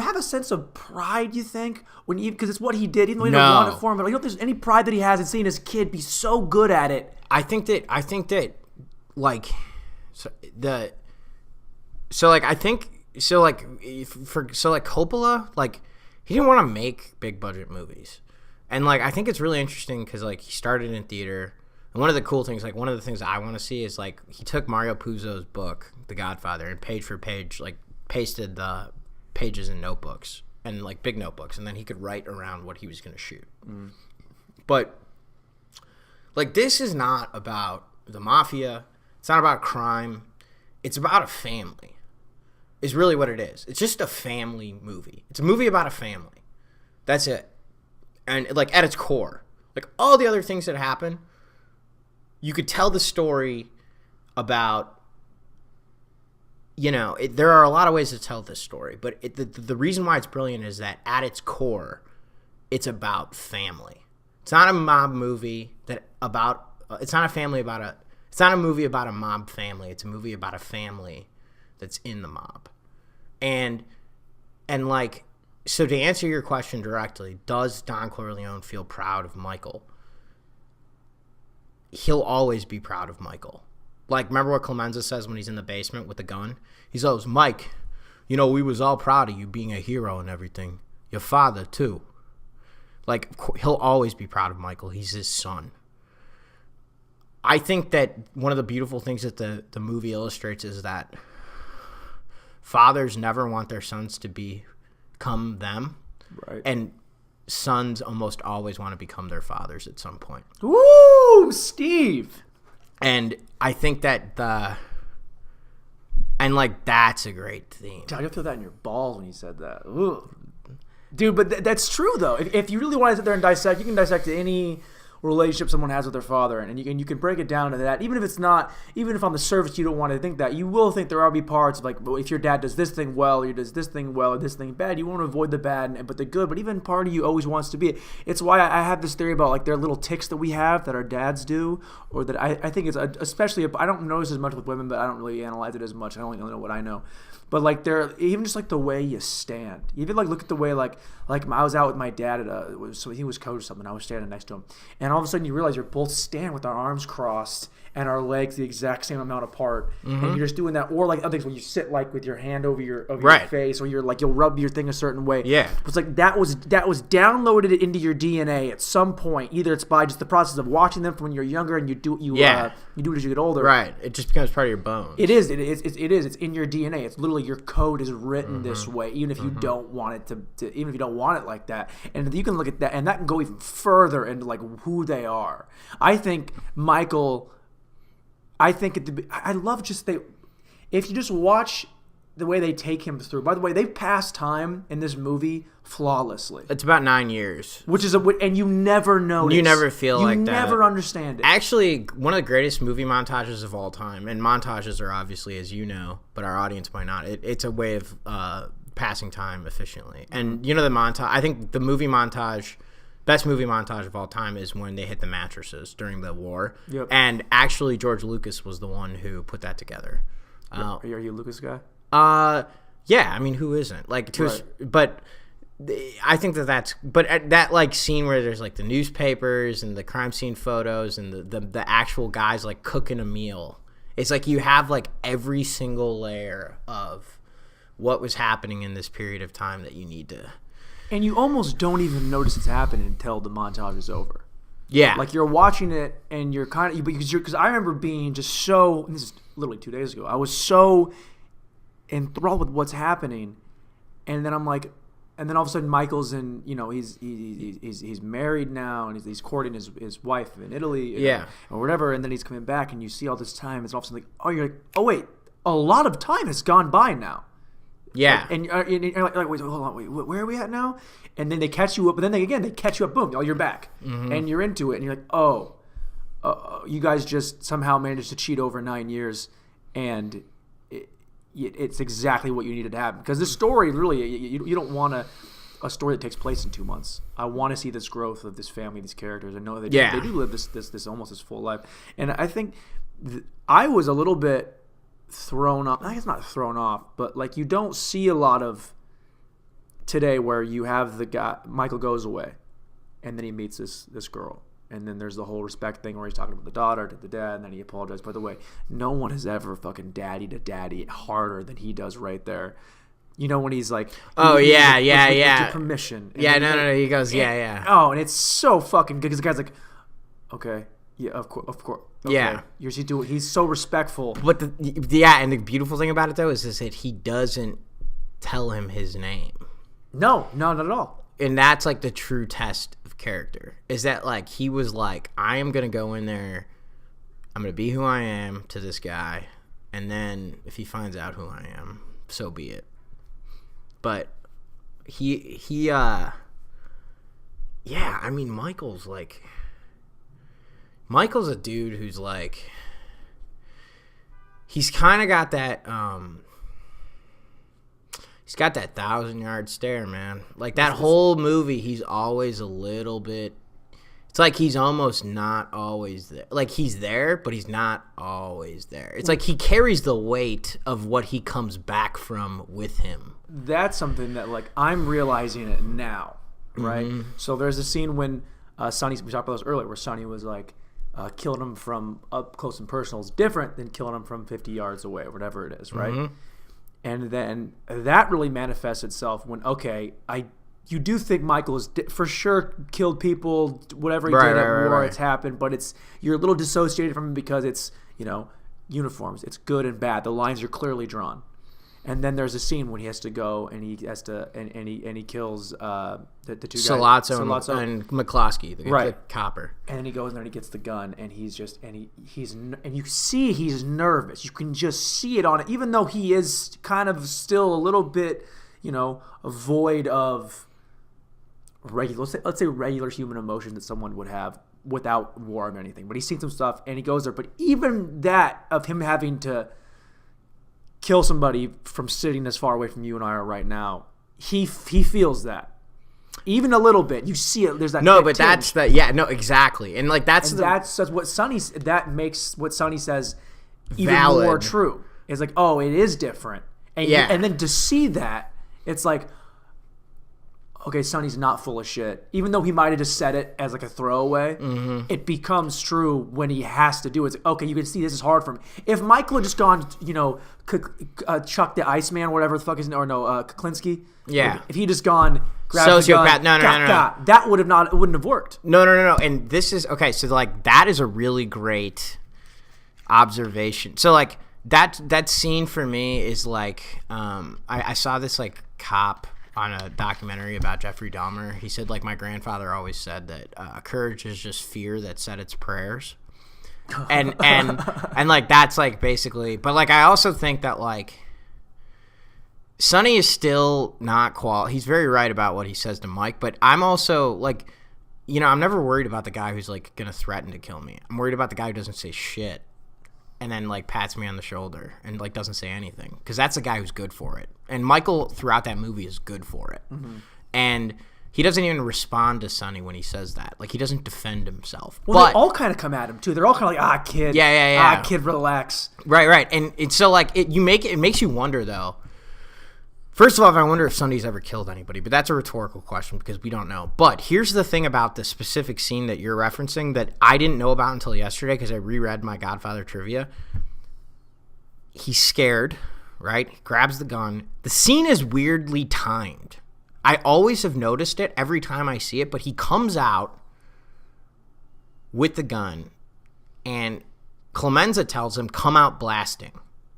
have a sense of pride, you think, because it's what he did, even though he didn't want it for him, but I don't think there's any pride that he has in seeing his kid be so good at it. I think that like Coppola, like, he didn't want to make big budget movies. And like, I think it's really interesting because like, he started in theater, and one of the cool things, like, one of the things I want to see is like, he took Mario Puzo's book, The Godfather, and page for page like pasted the pages in notebooks, and like big notebooks, and then he could write around what he was going to shoot. Mm. But like, this is not about the mafia. It's not about crime. it's about a family. Is really what it is. It's just a family movie. It's a movie about a family. That's it. And like at its core, like all the other things that happen, you could tell the story about, there are a lot of ways to tell this story, but the reason why it's brilliant is that at its core, it's about family. It's not a mob movie it's not a movie about a mob family. It's a movie about a family that's in the mob. And like, so to answer your question directly, does Don Corleone feel proud of Michael? He'll always be proud of Michael. Like, remember what Clemenza says when he's in the basement with the gun? He says, Mike, we was all proud of you being a hero and everything. Your father, too. Like, he'll always be proud of Michael. He's his son. I think that one of the beautiful things that the movie illustrates is that fathers never want their sons to become them. Right. And sons almost always want to become their fathers at some point. Woo, Steve! And I think that that's a great theme. I feel that in your balls when you said that. Ooh. Dude, but that's true, though. If you really want to sit there and dissect, you can dissect any relationship someone has with their father, and you can break it down to that. Even if on the surface you don't want to think that, you will think there will be parts of, like, well, if your dad does this thing well, or he does this thing well, or this thing bad, you want to avoid the bad, but the good. But even part of you always wants to be it. It's why I have this theory about, like, there are little ticks that we have that our dads do, or that I think it's especially, I don't notice as much with women, but I don't really analyze it as much. I only know what I know. But, like, they're even just, like, the way you stand. Even, like, look at the way, like I was out with my dad so he was coach or something. I was standing next to him, and all of a sudden you realize you're both standing with our arms crossed and our legs the exact same amount apart, and you're just doing that. Or, like, other things when you sit, like, with your hand over your face, or you're like, you'll rub your thing a certain way. Yeah, it's like that was downloaded into your DNA at some point. Either it's by just the process of watching them from when you're younger, and you do it as you get older. Right, it just becomes part of your bones. It is. It's in your DNA. It's literally your code is written this way, even if you don't want it to, even if you don't want it like that. And you can look at that, and that can go even further into, like, who they are. I think Michael. I love if you just watch the way they take him through. By the way, they pass time in this movie flawlessly. It's about 9 years, and you never notice. You never feel like that. You never understand it. Actually, one of the greatest movie montages of all time, and montages are obviously, as you know, but our audience might not. It's a way of passing time efficiently. And the montage. I think the best movie montage of all time is when they hit the mattresses during the war. Yep. And actually, George Lucas was the one who put that together. Are you a Lucas guy? Yeah. I mean, who isn't? Like, but I think that's. But at that, like, scene where there's, like, the newspapers and the crime scene photos and the actual guys, like, cooking a meal. It's like you have, like, every single layer of what was happening in this period of time that you need to. And you almost don't even notice it's happening until the montage is over. Yeah. Like, you're watching it and you're kind of, because I remember being just so, and this is literally 2 days ago, I was so enthralled with what's happening, and then I'm like, and then all of a sudden Michael's in, he's married now, and he's courting his wife in Italy, or whatever, and then he's coming back, and you see all this time, it's all of a sudden like, you're like, oh wait, a lot of time has gone by now. Yeah. And you're like, wait, hold on, wait, where are we at now? And then they catch you up, but then they catch you up, boom, you're back. And you're into it, and you're like, you guys just somehow managed to cheat over 9 years, and it's exactly what you needed to happen. Because this story, really, you don't want a story that takes place in 2 months. I want to see this growth of this family, these characters. I know they do live this almost this full life. And I think I was a little bit thrown off. I guess not thrown off, but, like, you don't see a lot of today where you have the guy, Michael goes away, and then he meets this girl, and then there's the whole respect thing where he's talking about the daughter to the dad, and then he apologizes. By the way, no one has ever fucking daddy to daddy harder than he does right there. When he's like, with your permission. And no, he goes, yeah. Oh, and it's so fucking good because the guy's like, okay. Yeah, of course. Okay. Yeah, he's so respectful. But and the beautiful thing about it though is that he doesn't tell him his name. No, not at all. And that's, like, the true test of character. Is that, like, he was like, I am gonna go in there, I'm gonna be who I am to this guy, and then if he finds out who I am, so be it. But yeah, I mean, Michael's a dude who's like, he's kind of got that, he's got that 1,000-yard stare, man. Like, that whole movie, he's always a little bit, it's like he's almost not always there. Like, he's there, but he's not always there. It's like he carries the weight of what he comes back from with him. That's something that, like, I'm realizing it now, right? Mm-hmm. So there's a scene when Sonny, we talked about this earlier, where Sonny was like, killing him from up close and personal is different than killing him from 50 yards away or whatever it is, right? Mm-hmm. And then that really manifests itself when, okay, you do think Michael has for sure killed people, whatever he did at war, it's happened, but you're a little dissociated from him because it's, uniforms. It's good and bad. The lines are clearly drawn. And then there's a scene when he has to go and he has to and he kills the two guys, Salazzo and McCloskey, the copper. And then he goes in there and he gets the gun and he's you see he's nervous. You can just see it on it, even though he is kind of still a little bit, a void of regular, let's say regular human emotion that someone would have without war or anything. But he's seen some stuff and he goes there. But even that of him having to kill somebody from sitting as far away from you and I are right now, he feels that even a little bit. You see it. There's that. No, but tinge. Exactly. And like that's what Sonny, that makes what Sonny says even valid. More true. It's like, oh, it is different. And and then to see that, it's like, okay, Sonny's not full of shit. Even though he might have just said it as like a throwaway, it becomes true when he has to do it. It's like, okay, you can see this is hard for him. If Michael had just gone, Chuck the Iceman, whatever the fuck is, Kuklinski. Yeah. If he just gone, grabbed sociopath. The gun, no. That wouldn't have worked. No. And this is okay. So like that is a really great observation. So like that scene for me is like, I saw this like cop on a documentary about Jeffrey Dahmer. He said, like, my grandfather always said that courage is just fear that said its prayers. And like, that's, like, basically... But, like, I also think that, like, Sonny is still not he's very right about what he says to Mike, but I'm also, like, I'm never worried about the guy who's, like, going to threaten to kill me. I'm worried about the guy who doesn't say shit and then, like, pats me on the shoulder and, like, doesn't say anything. Because that's the guy who's good for it. And Michael, throughout that movie, is good for it. Mm-hmm. And he doesn't even respond to Sonny when he says that. Like, he doesn't defend himself. Well, they all kind of come at him, too. They're all kind of like, kid. Yeah. Kid, relax. Right. And so, like, it makes you wonder, though. First of all, I wonder if Sonny's ever killed anybody, but that's a rhetorical question because we don't know. But here's the thing about the specific scene that you're referencing that I didn't know about until yesterday because I reread my Godfather trivia. He's scared, right? He grabs the gun. The scene is weirdly timed. I always have noticed it every time I see it, but he comes out with the gun and Clemenza tells him, come out blasting,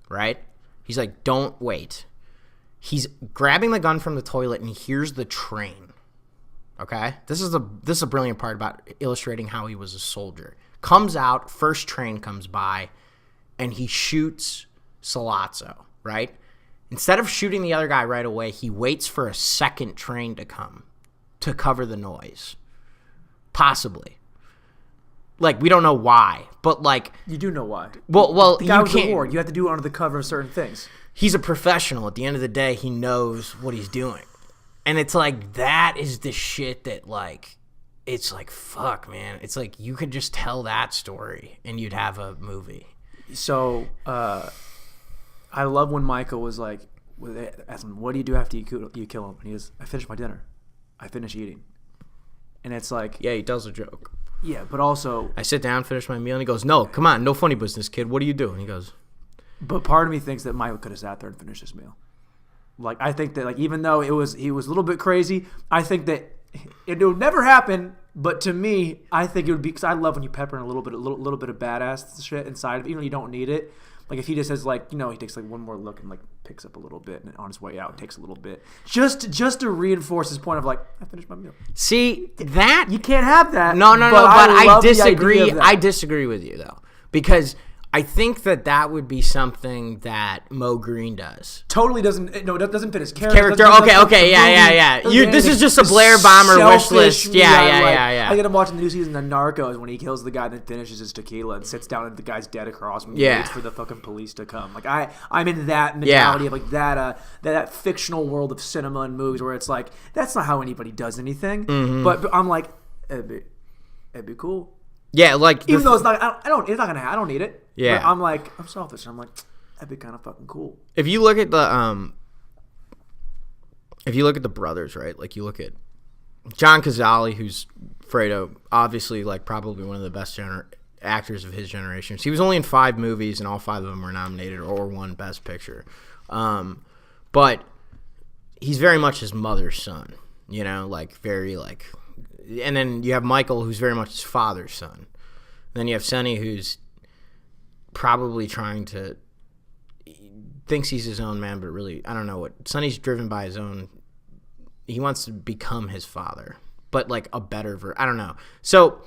right? He's like, don't wait. He's grabbing the gun from the toilet and he hears the train. Okay? This is a brilliant part about illustrating how he was a soldier. Comes out, first train comes by, and he shoots Salazzo, right? Instead of shooting the other guy right away, he waits for a second train to come to cover the noise. Possibly. Like, we don't know why, but like... You do know why. Well, the guy was a war. You have to do it under the cover of certain things. He's a professional. At the end of the day, he knows what he's doing. And it's like, that is the shit that, like, it's like, fuck, man. It's like, you could just tell that story and you'd have a movie. So, I love when Michael was like, asked him, what do you do after you kill him? And he goes, I finish my dinner. I finish eating. And it's like... Yeah, he tells a joke. Yeah, but also... I sit down, finish my meal, and he goes, no, come on, no funny business, kid. What do you do? And he goes... But part of me thinks that Michael could have sat there and finished his meal. Like, I think that, like, even though he was a little bit crazy, I think that it would never happen. But to me, I think it would be, because I love when you pepper in a little bit of badass shit inside of it, even though you don't need it. Like, if he just has, like, he takes, like, one more look and, like, picks up a little bit, and on his way out takes a little bit. Just to reinforce his point of, like, I finished my meal. See, that... You can't have that. No, but I disagree. I disagree with you, though. Because I think that would be something that Mo Green does. Totally doesn't. No, it doesn't fit his character. Okay, yeah. This is just a Blair Bomber wish list. Yeah. I get him watching the new season of Narcos when he kills the guy, then finishes his tequila and sits down and the guy's dead across him. And waits for the fucking police to come. Like I'm in that mentality of like that fictional world of cinema and movies where it's like that's not how anybody does anything. But I'm like, it'd be cool. Yeah, like even though it's not. It's not gonna. I don't need it. Yeah, but I'm like, I'm selfish. I'm like, that'd be kind of fucking cool. If you look at the brothers, right? Like you look at John Cazale, who's Fredo, obviously like probably one of the best actors of his generation. He was only in 5 movies, and all 5 of them were nominated or won Best Picture. But he's very much his mother's son. You know, like very like. And then you have Michael, who's very much his father's son. And then you have Sonny, who's probably thinks he's his own man, but really, I don't know what. Sonny's driven by his own. He wants to become his father, but like a better version. I don't know. So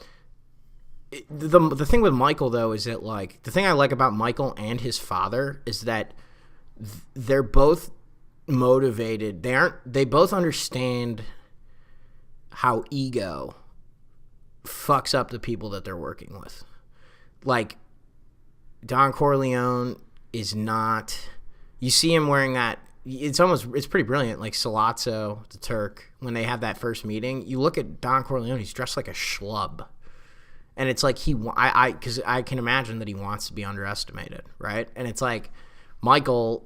the thing with Michael though is that like the thing I like about Michael and his father is that they're both motivated. They both understand how ego fucks up the people that they're working with. Like, Don Corleone is not... You see him wearing that... It's pretty brilliant. Like, Sollozzo, the Turk, when they have that first meeting, you look at Don Corleone, he's dressed like a schlub. And it's like because I can imagine that he wants to be underestimated, right? And it's like, Michael's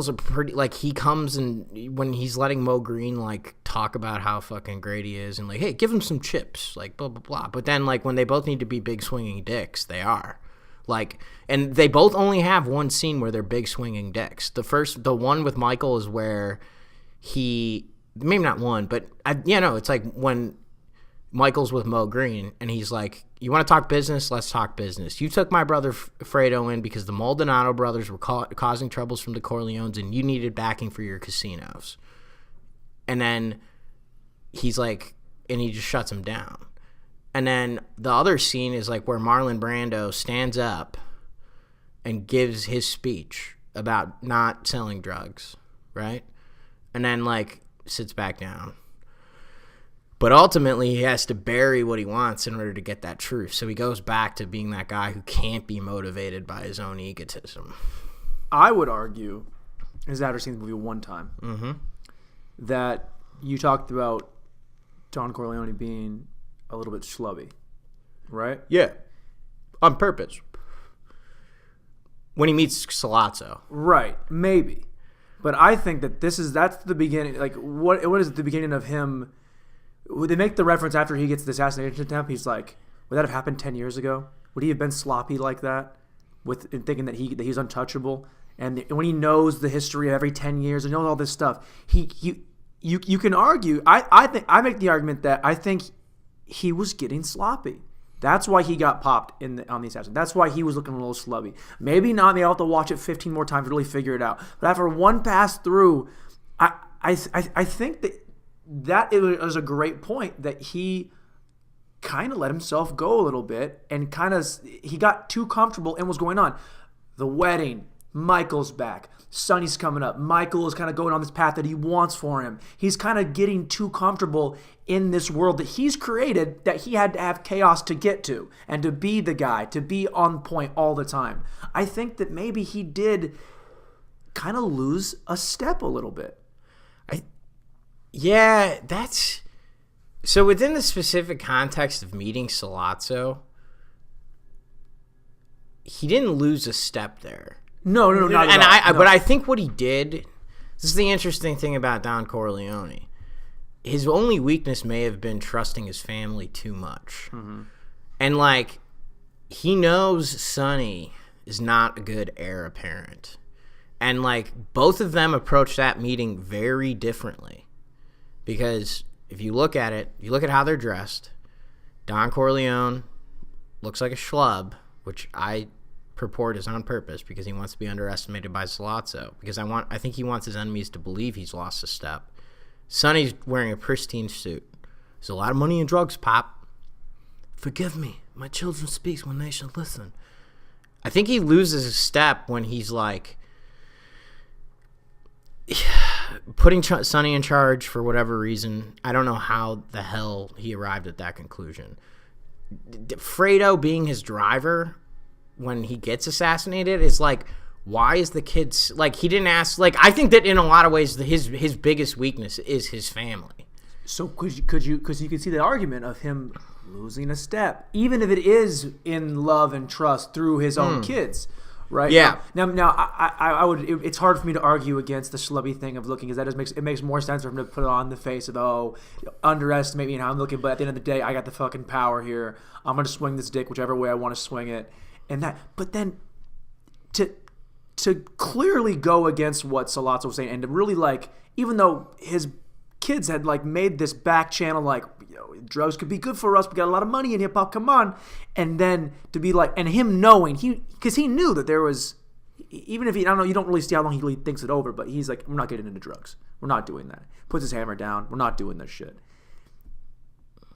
a pretty, like, he comes and when he's letting Mo Green, like, talk about how fucking great he is and, like, hey, give him some chips, like, blah, blah, blah. But then, like, when they both need to be big swinging dicks, they are. Like, and they both only have one scene where they're big swinging dicks. The one with Michael is where maybe not one, but, it's like when Michael's with Mo Green and he's like, you want to talk business? Let's talk business. You took my brother Fredo in because the Maldonado brothers were causing troubles from the Corleones and you needed backing for your casinos. And then he's like, and he just shuts him down. And then the other scene is like where Marlon Brando stands up and gives his speech about not selling drugs, right? And then like sits back down. But ultimately, he has to bury what he wants in order to get that truth. So he goes back to being that guy who can't be motivated by his own egotism. I would argue, is after seeing the movie one time, that you talked about Don Corleone being a little bit schlubby, right? Yeah, on purpose. When he meets Sollozzo. Right, maybe. But I think that that's the beginning. Like, what is the beginning of him... They make the reference after he gets the assassination attempt. He's like, would that have happened 10 years ago? Would he have been sloppy like that, thinking that he's untouchable? And when he knows the history of every 10 years and knows all this stuff, you can argue. I make the argument that I think he was getting sloppy. That's why he got popped on the assassin. That's why he was looking a little slubby. Maybe not. Maybe I'll have to watch it 15 more times to really figure it out. But after one pass through, I think that it was a great point that he kind of let himself go a little bit and he got too comfortable in what's going on. The wedding, Michael's back, Sonny's coming up. Michael is kind of going on this path that he wants for him. He's kind of getting too comfortable in this world that he's created, that he had to have chaos to get to and to be the guy, to be on point all the time. I think that maybe he did kind of lose a step a little bit. Yeah, that's... So within the specific context of meeting Sollozzo, he didn't lose a step there. No, not at all. But I think what he did... This is the interesting thing about Don Corleone. His only weakness may have been trusting his family too much. Mm-hmm. And, like, he knows Sonny is not a good heir apparent. And, like, both of them approach that meeting very differently. Because if you look at it, you look at how they're dressed. Don Corleone looks like a schlub, which I purport is on purpose because he wants to be underestimated by Sollozzo. Because I think he wants his enemies to believe he's lost a step. Sonny's wearing a pristine suit. There's a lot of money in drugs, Pop. forgive me, my children speaks when they should listen. I think he loses a step when he's like putting Sonny in charge for whatever reason. I don't know how the hell he arrived at that conclusion. Fredo being his driver when he gets assassinated is like, why is the kid's like, he didn't ask, like, I think that in a lot of ways his biggest weakness is his family. So because you could see the argument of him losing a step, even if it is in love and trust through his own kids, right? Yeah. Now I would. It's hard for me to argue against the schlubby thing of looking, because it makes more sense for him to put it on the face of underestimate me and how I'm looking. But at the end of the day, I got the fucking power here. I'm gonna swing this dick whichever way I want to swing it, and that. But then to clearly go against what Sollozzo was saying, and to really like, even though his kids had like made this back channel like, drugs could be good for us, we got a lot of money in hip hop, come on, and then to be like, and him knowing, because he knew that there was, even if I don't know, you don't really see how long he really thinks it over, but he's like, we're not getting into drugs, we're not doing that, puts his hammer down, we're not doing this shit.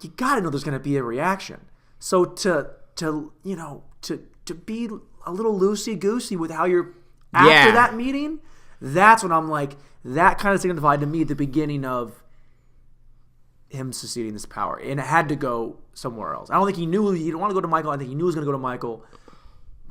You gotta know there's gonna be a reaction. So to be a little loosey goosey with how you're after that meeting, that's when I'm like, that kind of signified to me the beginning of him succeeding this power, and it had to go somewhere else. I don't think he knew he didn't want to go to Michael. I think he knew he was going to go to Michael,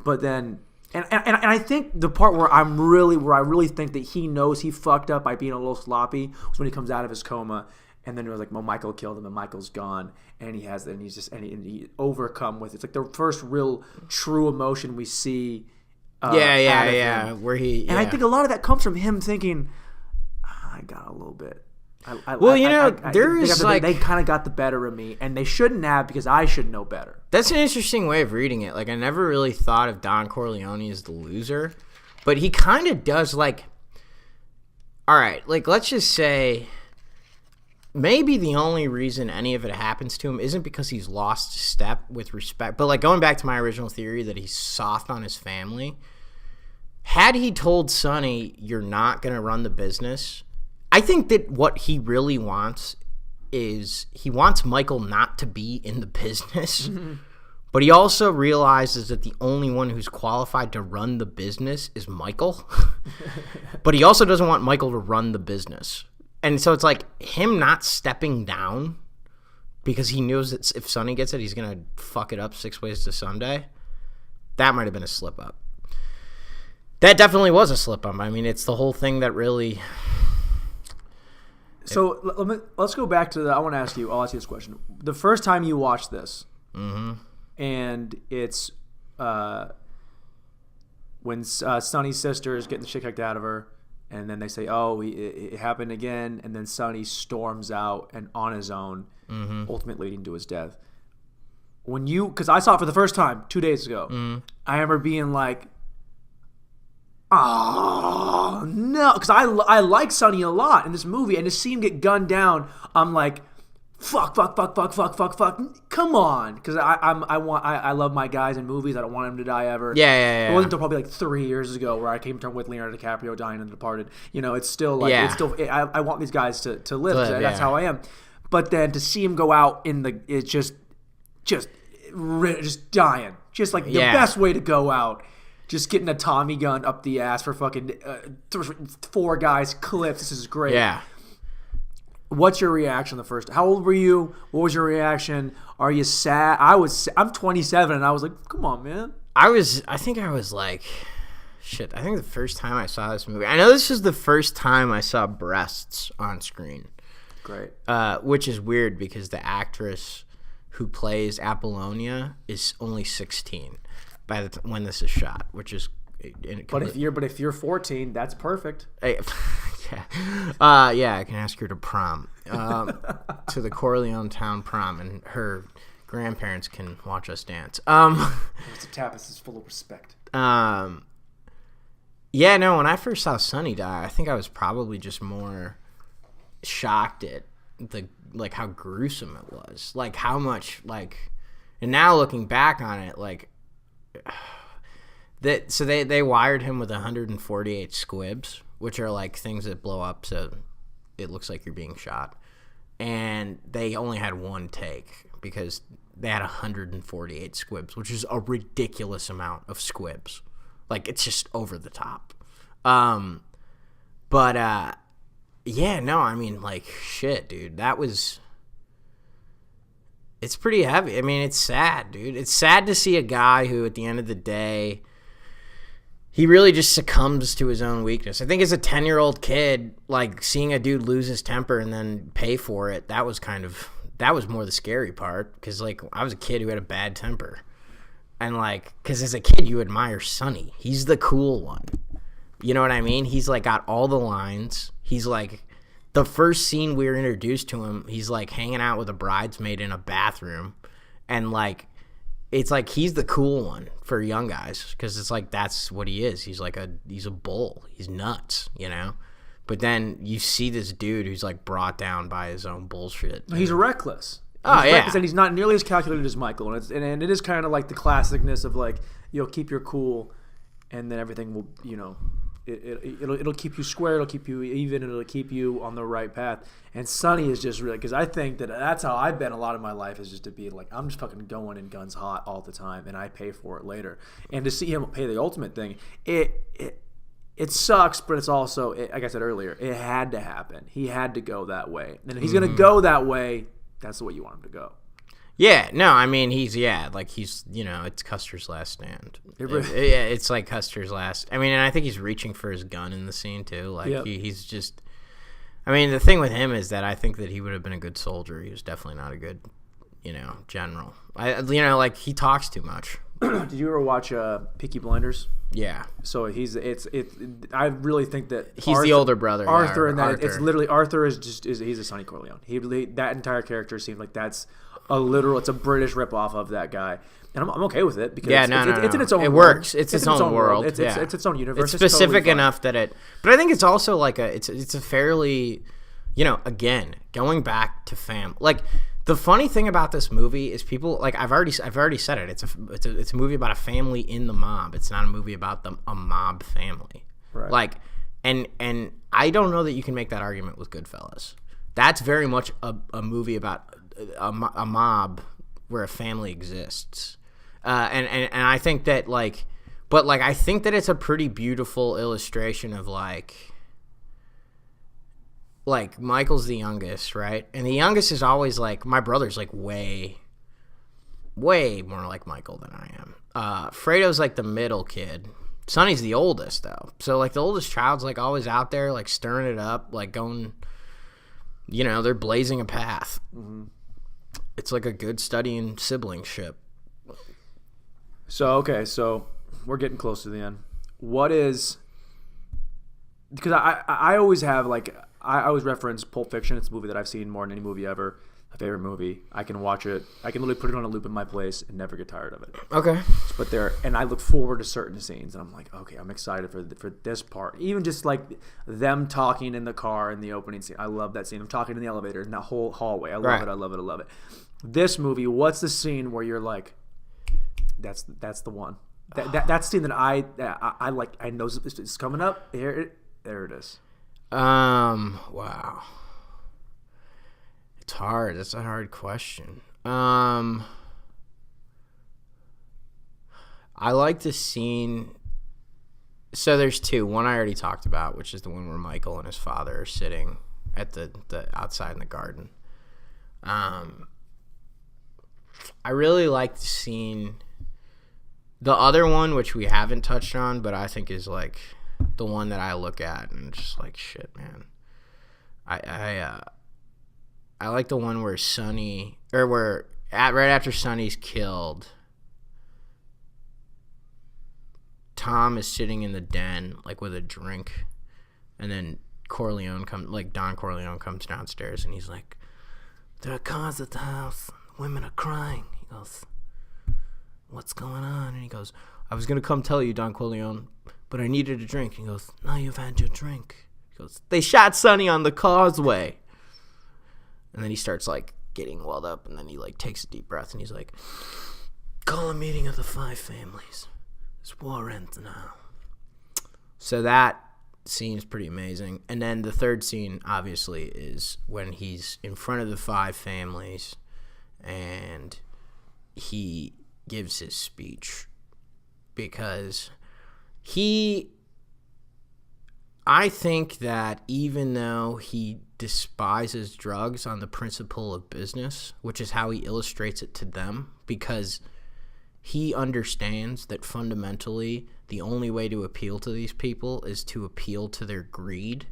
but then, and I think the part where I really think that he knows he fucked up by being a little sloppy was when he comes out of his coma, and then it was like, well, Michael killed him, and Michael's gone, and he overcome with it. It's like the first real true emotion we see. Where he, and I think a lot of that comes from him thinking, I got a little bit. They kind of got the better of me, and they shouldn't have, because I should know better. That's an interesting way of reading it. Like, I never really thought of Don Corleone as the loser, but he kind of does, like, all right, like, let's just say maybe the only reason any of it happens to him isn't because he's lost step with respect, but like going back to my original theory that he's soft on his family. Had he told Sonny, you're not going to run the business, I think that what he really wants is he wants Michael not to be in the business, but he also realizes that the only one who's qualified to run the business is Michael, but he also doesn't want Michael to run the business. And so it's like him not stepping down because he knows that if Sonny gets it, he's going to fuck it up 6 ways to Sunday. That might have been a slip up. That definitely was a slip up. I mean, it's the whole thing that really... So let's go back to I'll ask you this question. The first time you watched this, and it's when Sonny's sister is getting the shit kicked out of her, and then they say, it happened again, and then Sonny storms out and on his own, ultimately leading to his death. Because I saw it for the first time 2 days ago, I remember being like, oh no, because I like Sonny a lot in this movie, and to see him get gunned down, I'm like, fuck, come on, because I love my guys in movies. I don't want him to die ever. Yeah. It wasn't until probably like 3 years ago where I came to terms with Leonardo DiCaprio dying in The Departed. It's still like I want these guys to live. That's how I am. But then to see him go out it's just dying, just like the best way to go out. Just getting a Tommy gun up the ass for fucking 4 guys clips. This is great. Yeah. What's your reaction the first? How old were you? What was your reaction? Are you sad? I'm 27 and I was like, come on, man. I think I was like, shit. I think the first time I saw this movie, I know this is the first time I saw breasts on screen. Great. Which is weird because the actress who plays Apollonia is only 16. When this is shot, which is, but if you're 14, that's perfect. I can ask her to prom, to the Corleone Town prom, and her grandparents can watch us dance. Mr. Tapas is full of respect. When I first saw Sonny die, I think I was probably just more shocked at how gruesome it was, like how much and now looking back on it, so they wired him with 148 squibs, which are like things that blow up so it looks like you're being shot, and they only had one take because they had 148 squibs, which is a ridiculous amount of squibs. Like, it's just over the top. Yeah, no, I mean, like, shit, dude. It's pretty heavy. I mean, it's sad, dude. It's sad to see a guy who, at the end of the day, he really just succumbs to his own weakness. I think as a 10-year-old kid, like, seeing a dude lose his temper and then pay for it, that was more the scary part. Because, like, I was a kid who had a bad temper. And, like, because as a kid, you admire Sonny. He's the cool one. You know what I mean? He's, like, got all the lines. He's, like, the first scene we were introduced to him, he's, like, hanging out with a bridesmaid in a bathroom. And, like, it's like he's the cool one for young guys because it's like that's what he is. He's like he's a bull. He's nuts, you know? But then you see this dude who's, like, brought down by his own bullshit. He's reckless. He's reckless, and he's not nearly as calculated as Michael. And it is kind of like the classicness of, like, keep your cool, and then everything will, it'll keep you square, it'll keep you even, and it'll keep you on the right path. And Sonny is just really, because I think that's how I've been a lot of my life, is just to be like, I'm just fucking going in guns hot all the time, and I pay for it later. And to see him pay the ultimate thing, it sucks, but it's also, like I said earlier, it had to happen. He had to go that way. And if he's going to go that way, that's the way you want him to go. Yeah, no, I mean, it's Custer's last stand. It's like Custer's last. I mean, and I think he's reaching for his gun in the scene, too. Like, yep. He's just, I mean, the thing with him is that I think that he would have been a good soldier. He was definitely not a good, general. Like, he talks too much. Did you ever watch Peaky Blinders? Yeah. So I really think that he's the older brother. Arthur, and that it's literally Arthur he's a Sonny Corleone. That entire character seems like that's it's a British ripoff of that guy, and I'm okay with it because it's in its own. It world. Works. It's its own world. It's its own universe. It's specific enough that but I think it's also like it's a fairly, again, going back to like. The funny thing about this movie is people, like, I've already said it. It's a movie about a family in the mob. It's not a movie about a mob family. Right. Like, and I don't know that you can make that argument with Goodfellas. That's very much a movie about a mob where a family exists. And I think that, like, but, like, I think that it's a pretty beautiful illustration of, like, Michael's the youngest, right? And the youngest is always like, my brother's like way more like Michael than I am. Fredo's like the middle kid. Sonny's the oldest, though. So, like, the oldest child's, like, always out there, like, stirring it up, like, going, they're blazing a path. Mm-hmm. It's like a good study in siblingship. So we're getting close to the end. What is, because I always have, like, I always reference Pulp Fiction. It's a movie that I've seen more than any movie ever. My favorite movie. I can watch it. I can literally put it on a loop in my place and never get tired of it. Okay. But and I look forward to certain scenes, and I'm like, okay, I'm excited for this part. Even just like them talking in the car in the opening scene. I love that scene. I'm talking in the elevator in that whole hallway. I love it. I love it. I love it. This movie, what's the scene where you're like, that's the one. That scene that I like. I know it's coming up. There it is. Wow. It's hard. That's a hard question. I like the scene. So there's two. One I already talked about, which is the one where Michael and his father are sitting at the outside in the garden. I really like the scene. The other one, which we haven't touched on, but I think is like the one that I look at and just like, shit, man. I like the one where right after Sonny's killed, Tom is sitting in the den like with a drink, and then Don Corleone comes downstairs and he's like, there are cars at the house, women are crying. He goes, what's going on? And he goes, I was gonna come tell you, Don Corleone, but I needed a drink. He goes, now you've had your drink. He goes, they shot Sonny on the causeway. And then he starts, like, getting welled up, and then he, like, takes a deep breath, and he's like, call a meeting of the 5 families. This war ends now. So that scene's pretty amazing. And then the third scene, obviously, is when he's in front of the 5 families, and he gives his speech, because I think that even though he despises drugs on the principle of business, which is how he illustrates it to them, because he understands that fundamentally the only way to appeal to these people is to appeal to their greed.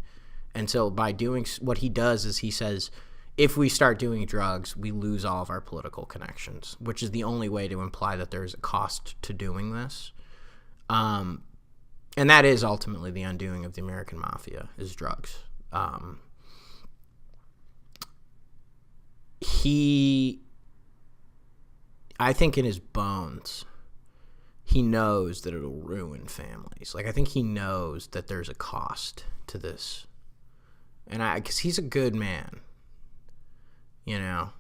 And so by doing what he does is he says, if we start doing drugs, we lose all of our political connections, which is the only way to imply that there's a cost to doing this. And that is ultimately the undoing of the American mafia, is drugs. I think in his bones, he knows that it'll ruin families. Like, I think he knows that there's a cost to this. And because he's a good man, you know?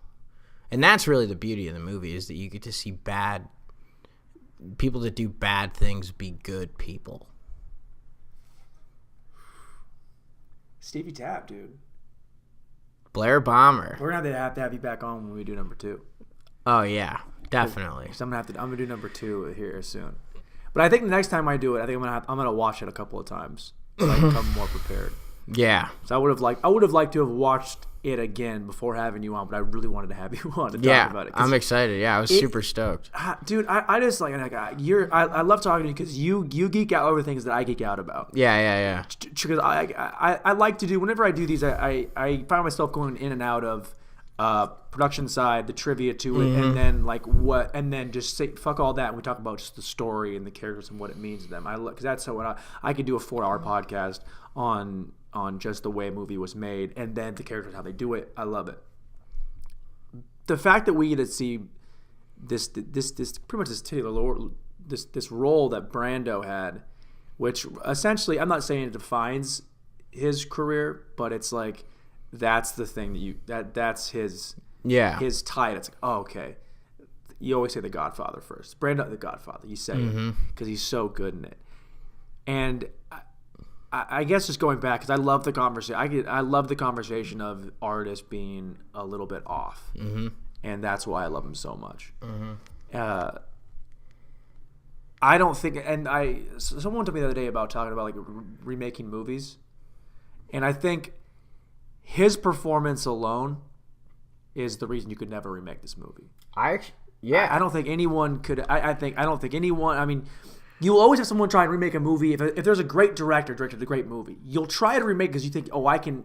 And that's really the beauty of the movie, is that you get to see bad people that do bad things be good people. Stevie Tap, dude. Blair Bomber. We're gonna have to have you back on when we do number 2. Oh yeah, definitely. So I'm gonna do number 2 here soon. But I think the next time I do it, I think I'm gonna watch it a couple of times so I can come more prepared. Yeah. So I would have liked to have watched it again before having you on, but I really wanted to have you on to talk about it. I'm excited. Yeah, I was super stoked. Dude, I just like I love talking to you because you geek out over things that I geek out about. Yeah. Because I like to do, whenever I do these, I find myself going in and out of production side, the trivia to it, and then just say fuck all that and we talk about just the story and the characters and what it means to them. Because that's what I could do a 4-hour podcast on just the way a movie was made and then the characters, how they do it. I love it. The fact that we get to see this pretty much this role that Brando had, which essentially, I'm not saying it defines his career, but it's like that's the thing that's his tie. It's like, oh, okay. You always say The Godfather first. Brando, The Godfather. You say it because he's so good in it. And I guess just going back, because I love the conversation. I love the conversation of artists being a little bit off, and that's why I love him so much. I don't think, and someone told me the other day about talking about like remaking movies, and I think his performance alone is the reason you could never remake this movie. I don't think anyone could. I don't think anyone. I mean, you'll always have someone try and remake a movie. If there's a great director directed a great movie, you'll try to remake because you think, oh, I can.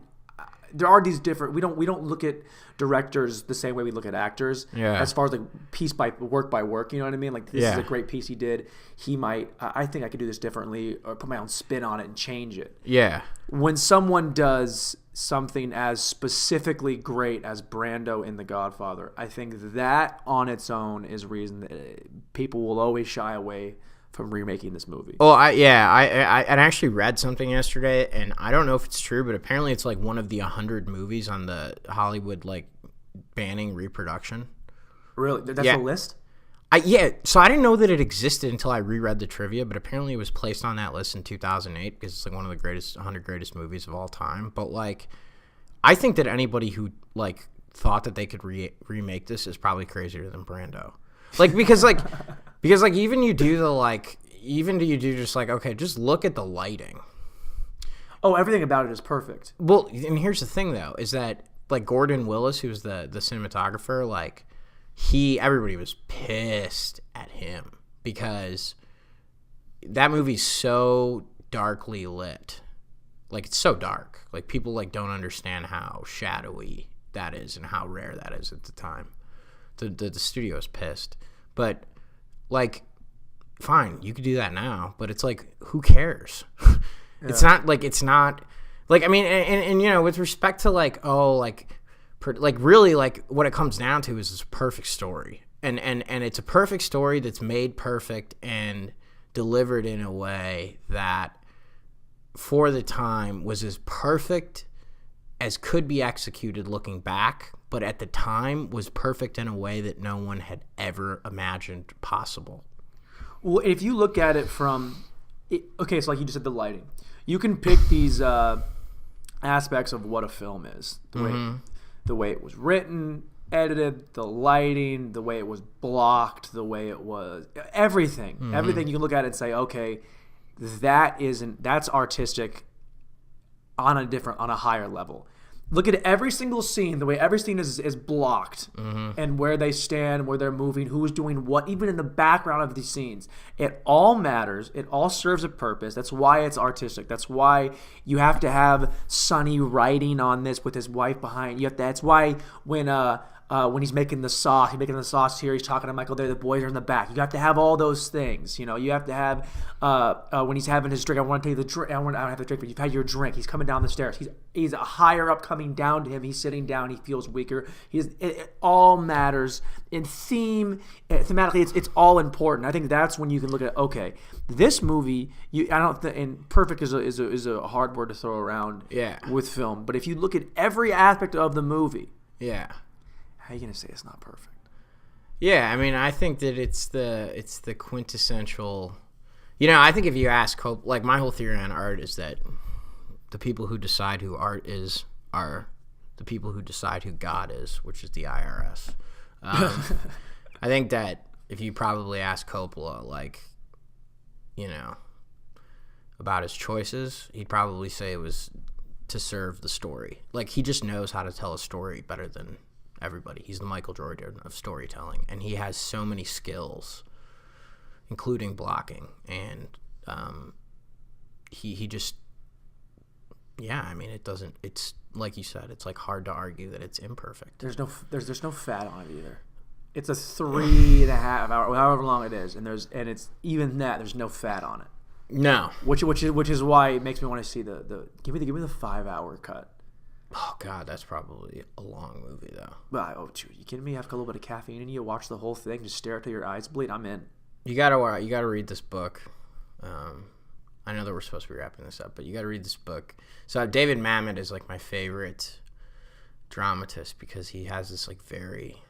There are these different. We don't look at directors the same way we look at actors. Yeah. As far as like piece by work, you know what I mean? Like this is a great piece he did. He might. I think I could do this differently or put my own spin on it and change it. Yeah. When someone does something as specifically great as Brando in The Godfather, I think that on its own is reason that people will always shy away from remaking this movie. Oh, I actually read something yesterday, and I don't know if it's true, but apparently it's like one of the 100 movies on the Hollywood like banning reproduction. Really? That's a list? So I didn't know that it existed until I reread the trivia, but apparently it was placed on that list in 2008 because it's like one of the 100 greatest movies of all time. But like, I think that anybody who like thought that they could remake this is probably crazier than Brando. Like because even you do just like, okay, just look at the lighting. Oh, everything about it is perfect. Well, and here's the thing though, is that like Gordon Willis, who's the cinematographer, like everybody was pissed at him because that movie's so darkly lit. Like it's so dark. Like people like don't understand how shadowy that is and how rare that is at the time. The studio is pissed. But like fine, you could do that now, but it's like who cares? It's not I mean and you know, with respect to like really like what it comes down to is this perfect story. And it's a perfect story that's made perfect and delivered in a way that for the time was as perfect as could be executed looking back, but at the time was perfect in a way that no one had ever imagined possible. Well, if you look at it from okay, so like you just said, the lighting. You can pick these aspects of what a film is. The way it was written, edited, the lighting, the way it was blocked, the way it was everything. Everything you can look at it and say, okay, that's artistic on a higher level. Look at every single scene, the way every scene is blocked, and where they stand, where they're moving, who's doing what, even in the background of these scenes. It all matters. It all serves a purpose. That's why it's artistic. That's why you have to have Sonny writing on this with his wife behind you. That's why when he's making the sauce here, he's talking to Michael there, the boys are in the back. You have to have all those things. You have to have when he's having his drink. I want to take the drink. I don't have the drink, but you've had your drink. He's coming down the stairs. He's higher up coming down to him. He's sitting down. He feels weaker. It all matters in thematically. It's all important. I think that's when you can look at, okay, this movie. And perfect is a hard word to throw around. With film, but if you look at every aspect of the movie, how are you gonna say it's not perfect? Yeah, I mean, I think that it's the quintessential. I think if you ask Cope, like my whole theory on art is that the people who decide who art is are the people who decide who God is, which is the IRS. I think that if you probably ask Coppola, about his choices, he'd probably say it was to serve the story. Like, he just knows how to tell a story better than everybody. He's the Michael Jordan of storytelling, and he has so many skills, including blocking, and he just, I mean, it's like you said, it's like hard to argue that it's imperfect. There's no fat on it either. It's a 3.5 hour, however long it is, and it's even that there's no fat on it. No, which is why it makes me want to see the give me the 5 hour cut. Oh God, that's probably a long movie though. But you kidding me? Have a little bit of caffeine in you, watch the whole thing, just stare till your eyes bleed. I'm in. You gotta read this book. I know that we're supposed to be wrapping this up, but you gotta read this book. So David Mamet is like my favorite dramatist because he has this like very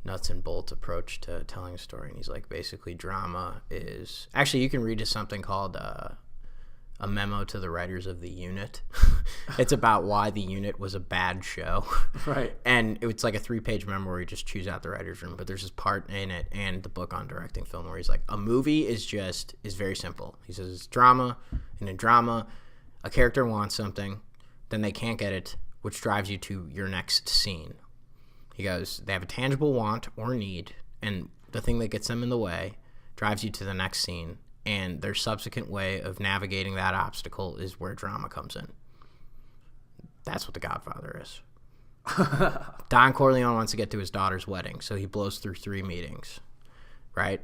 nuts and bolts approach to telling a story, and he's like, basically drama is actually, you can read something called a memo to the writers of The Unit. It's about why The Unit was a bad show, right? And it's like a 3-page memo where you just choose out the writer's room, but there's this part in it and the book on directing film where he's like, a movie is very simple. He says it's drama, and in drama a character wants something, then they can't get it, which drives you to your next scene. He goes, they have a tangible want or need, and the thing that gets them in the way drives you to the next scene, and their subsequent way of navigating that obstacle is where drama comes in. That's what The Godfather is. Don Corleone wants to get to his daughter's wedding, so he blows through 3 meetings, right?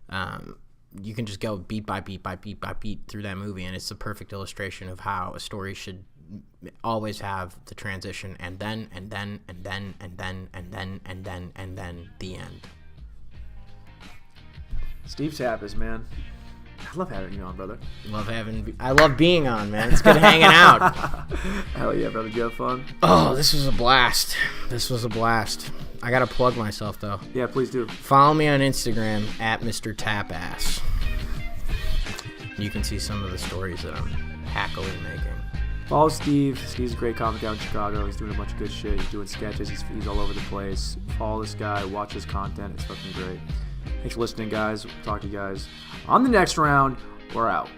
You can just go beat by beat by beat by beat through that movie, and it's the perfect illustration of how a story should always have the transition, and then the end. Steve Tapas, man. I love having you on, brother. I love being on, man. It's good hanging out. Hell yeah, brother. Did you have fun? Oh, this was a blast. I gotta plug myself though. Yeah, please do. Follow me on Instagram at Mr. Tapas. You can see some of the stories that I'm happily making. Follow Steve. Steve's a great comic out in Chicago. He's doing a bunch of good shit. He's doing sketches. He's all over the place. Follow this guy. Watch his content. It's fucking great. Thanks for listening, guys. We'll talk to you guys on the next round. We're out.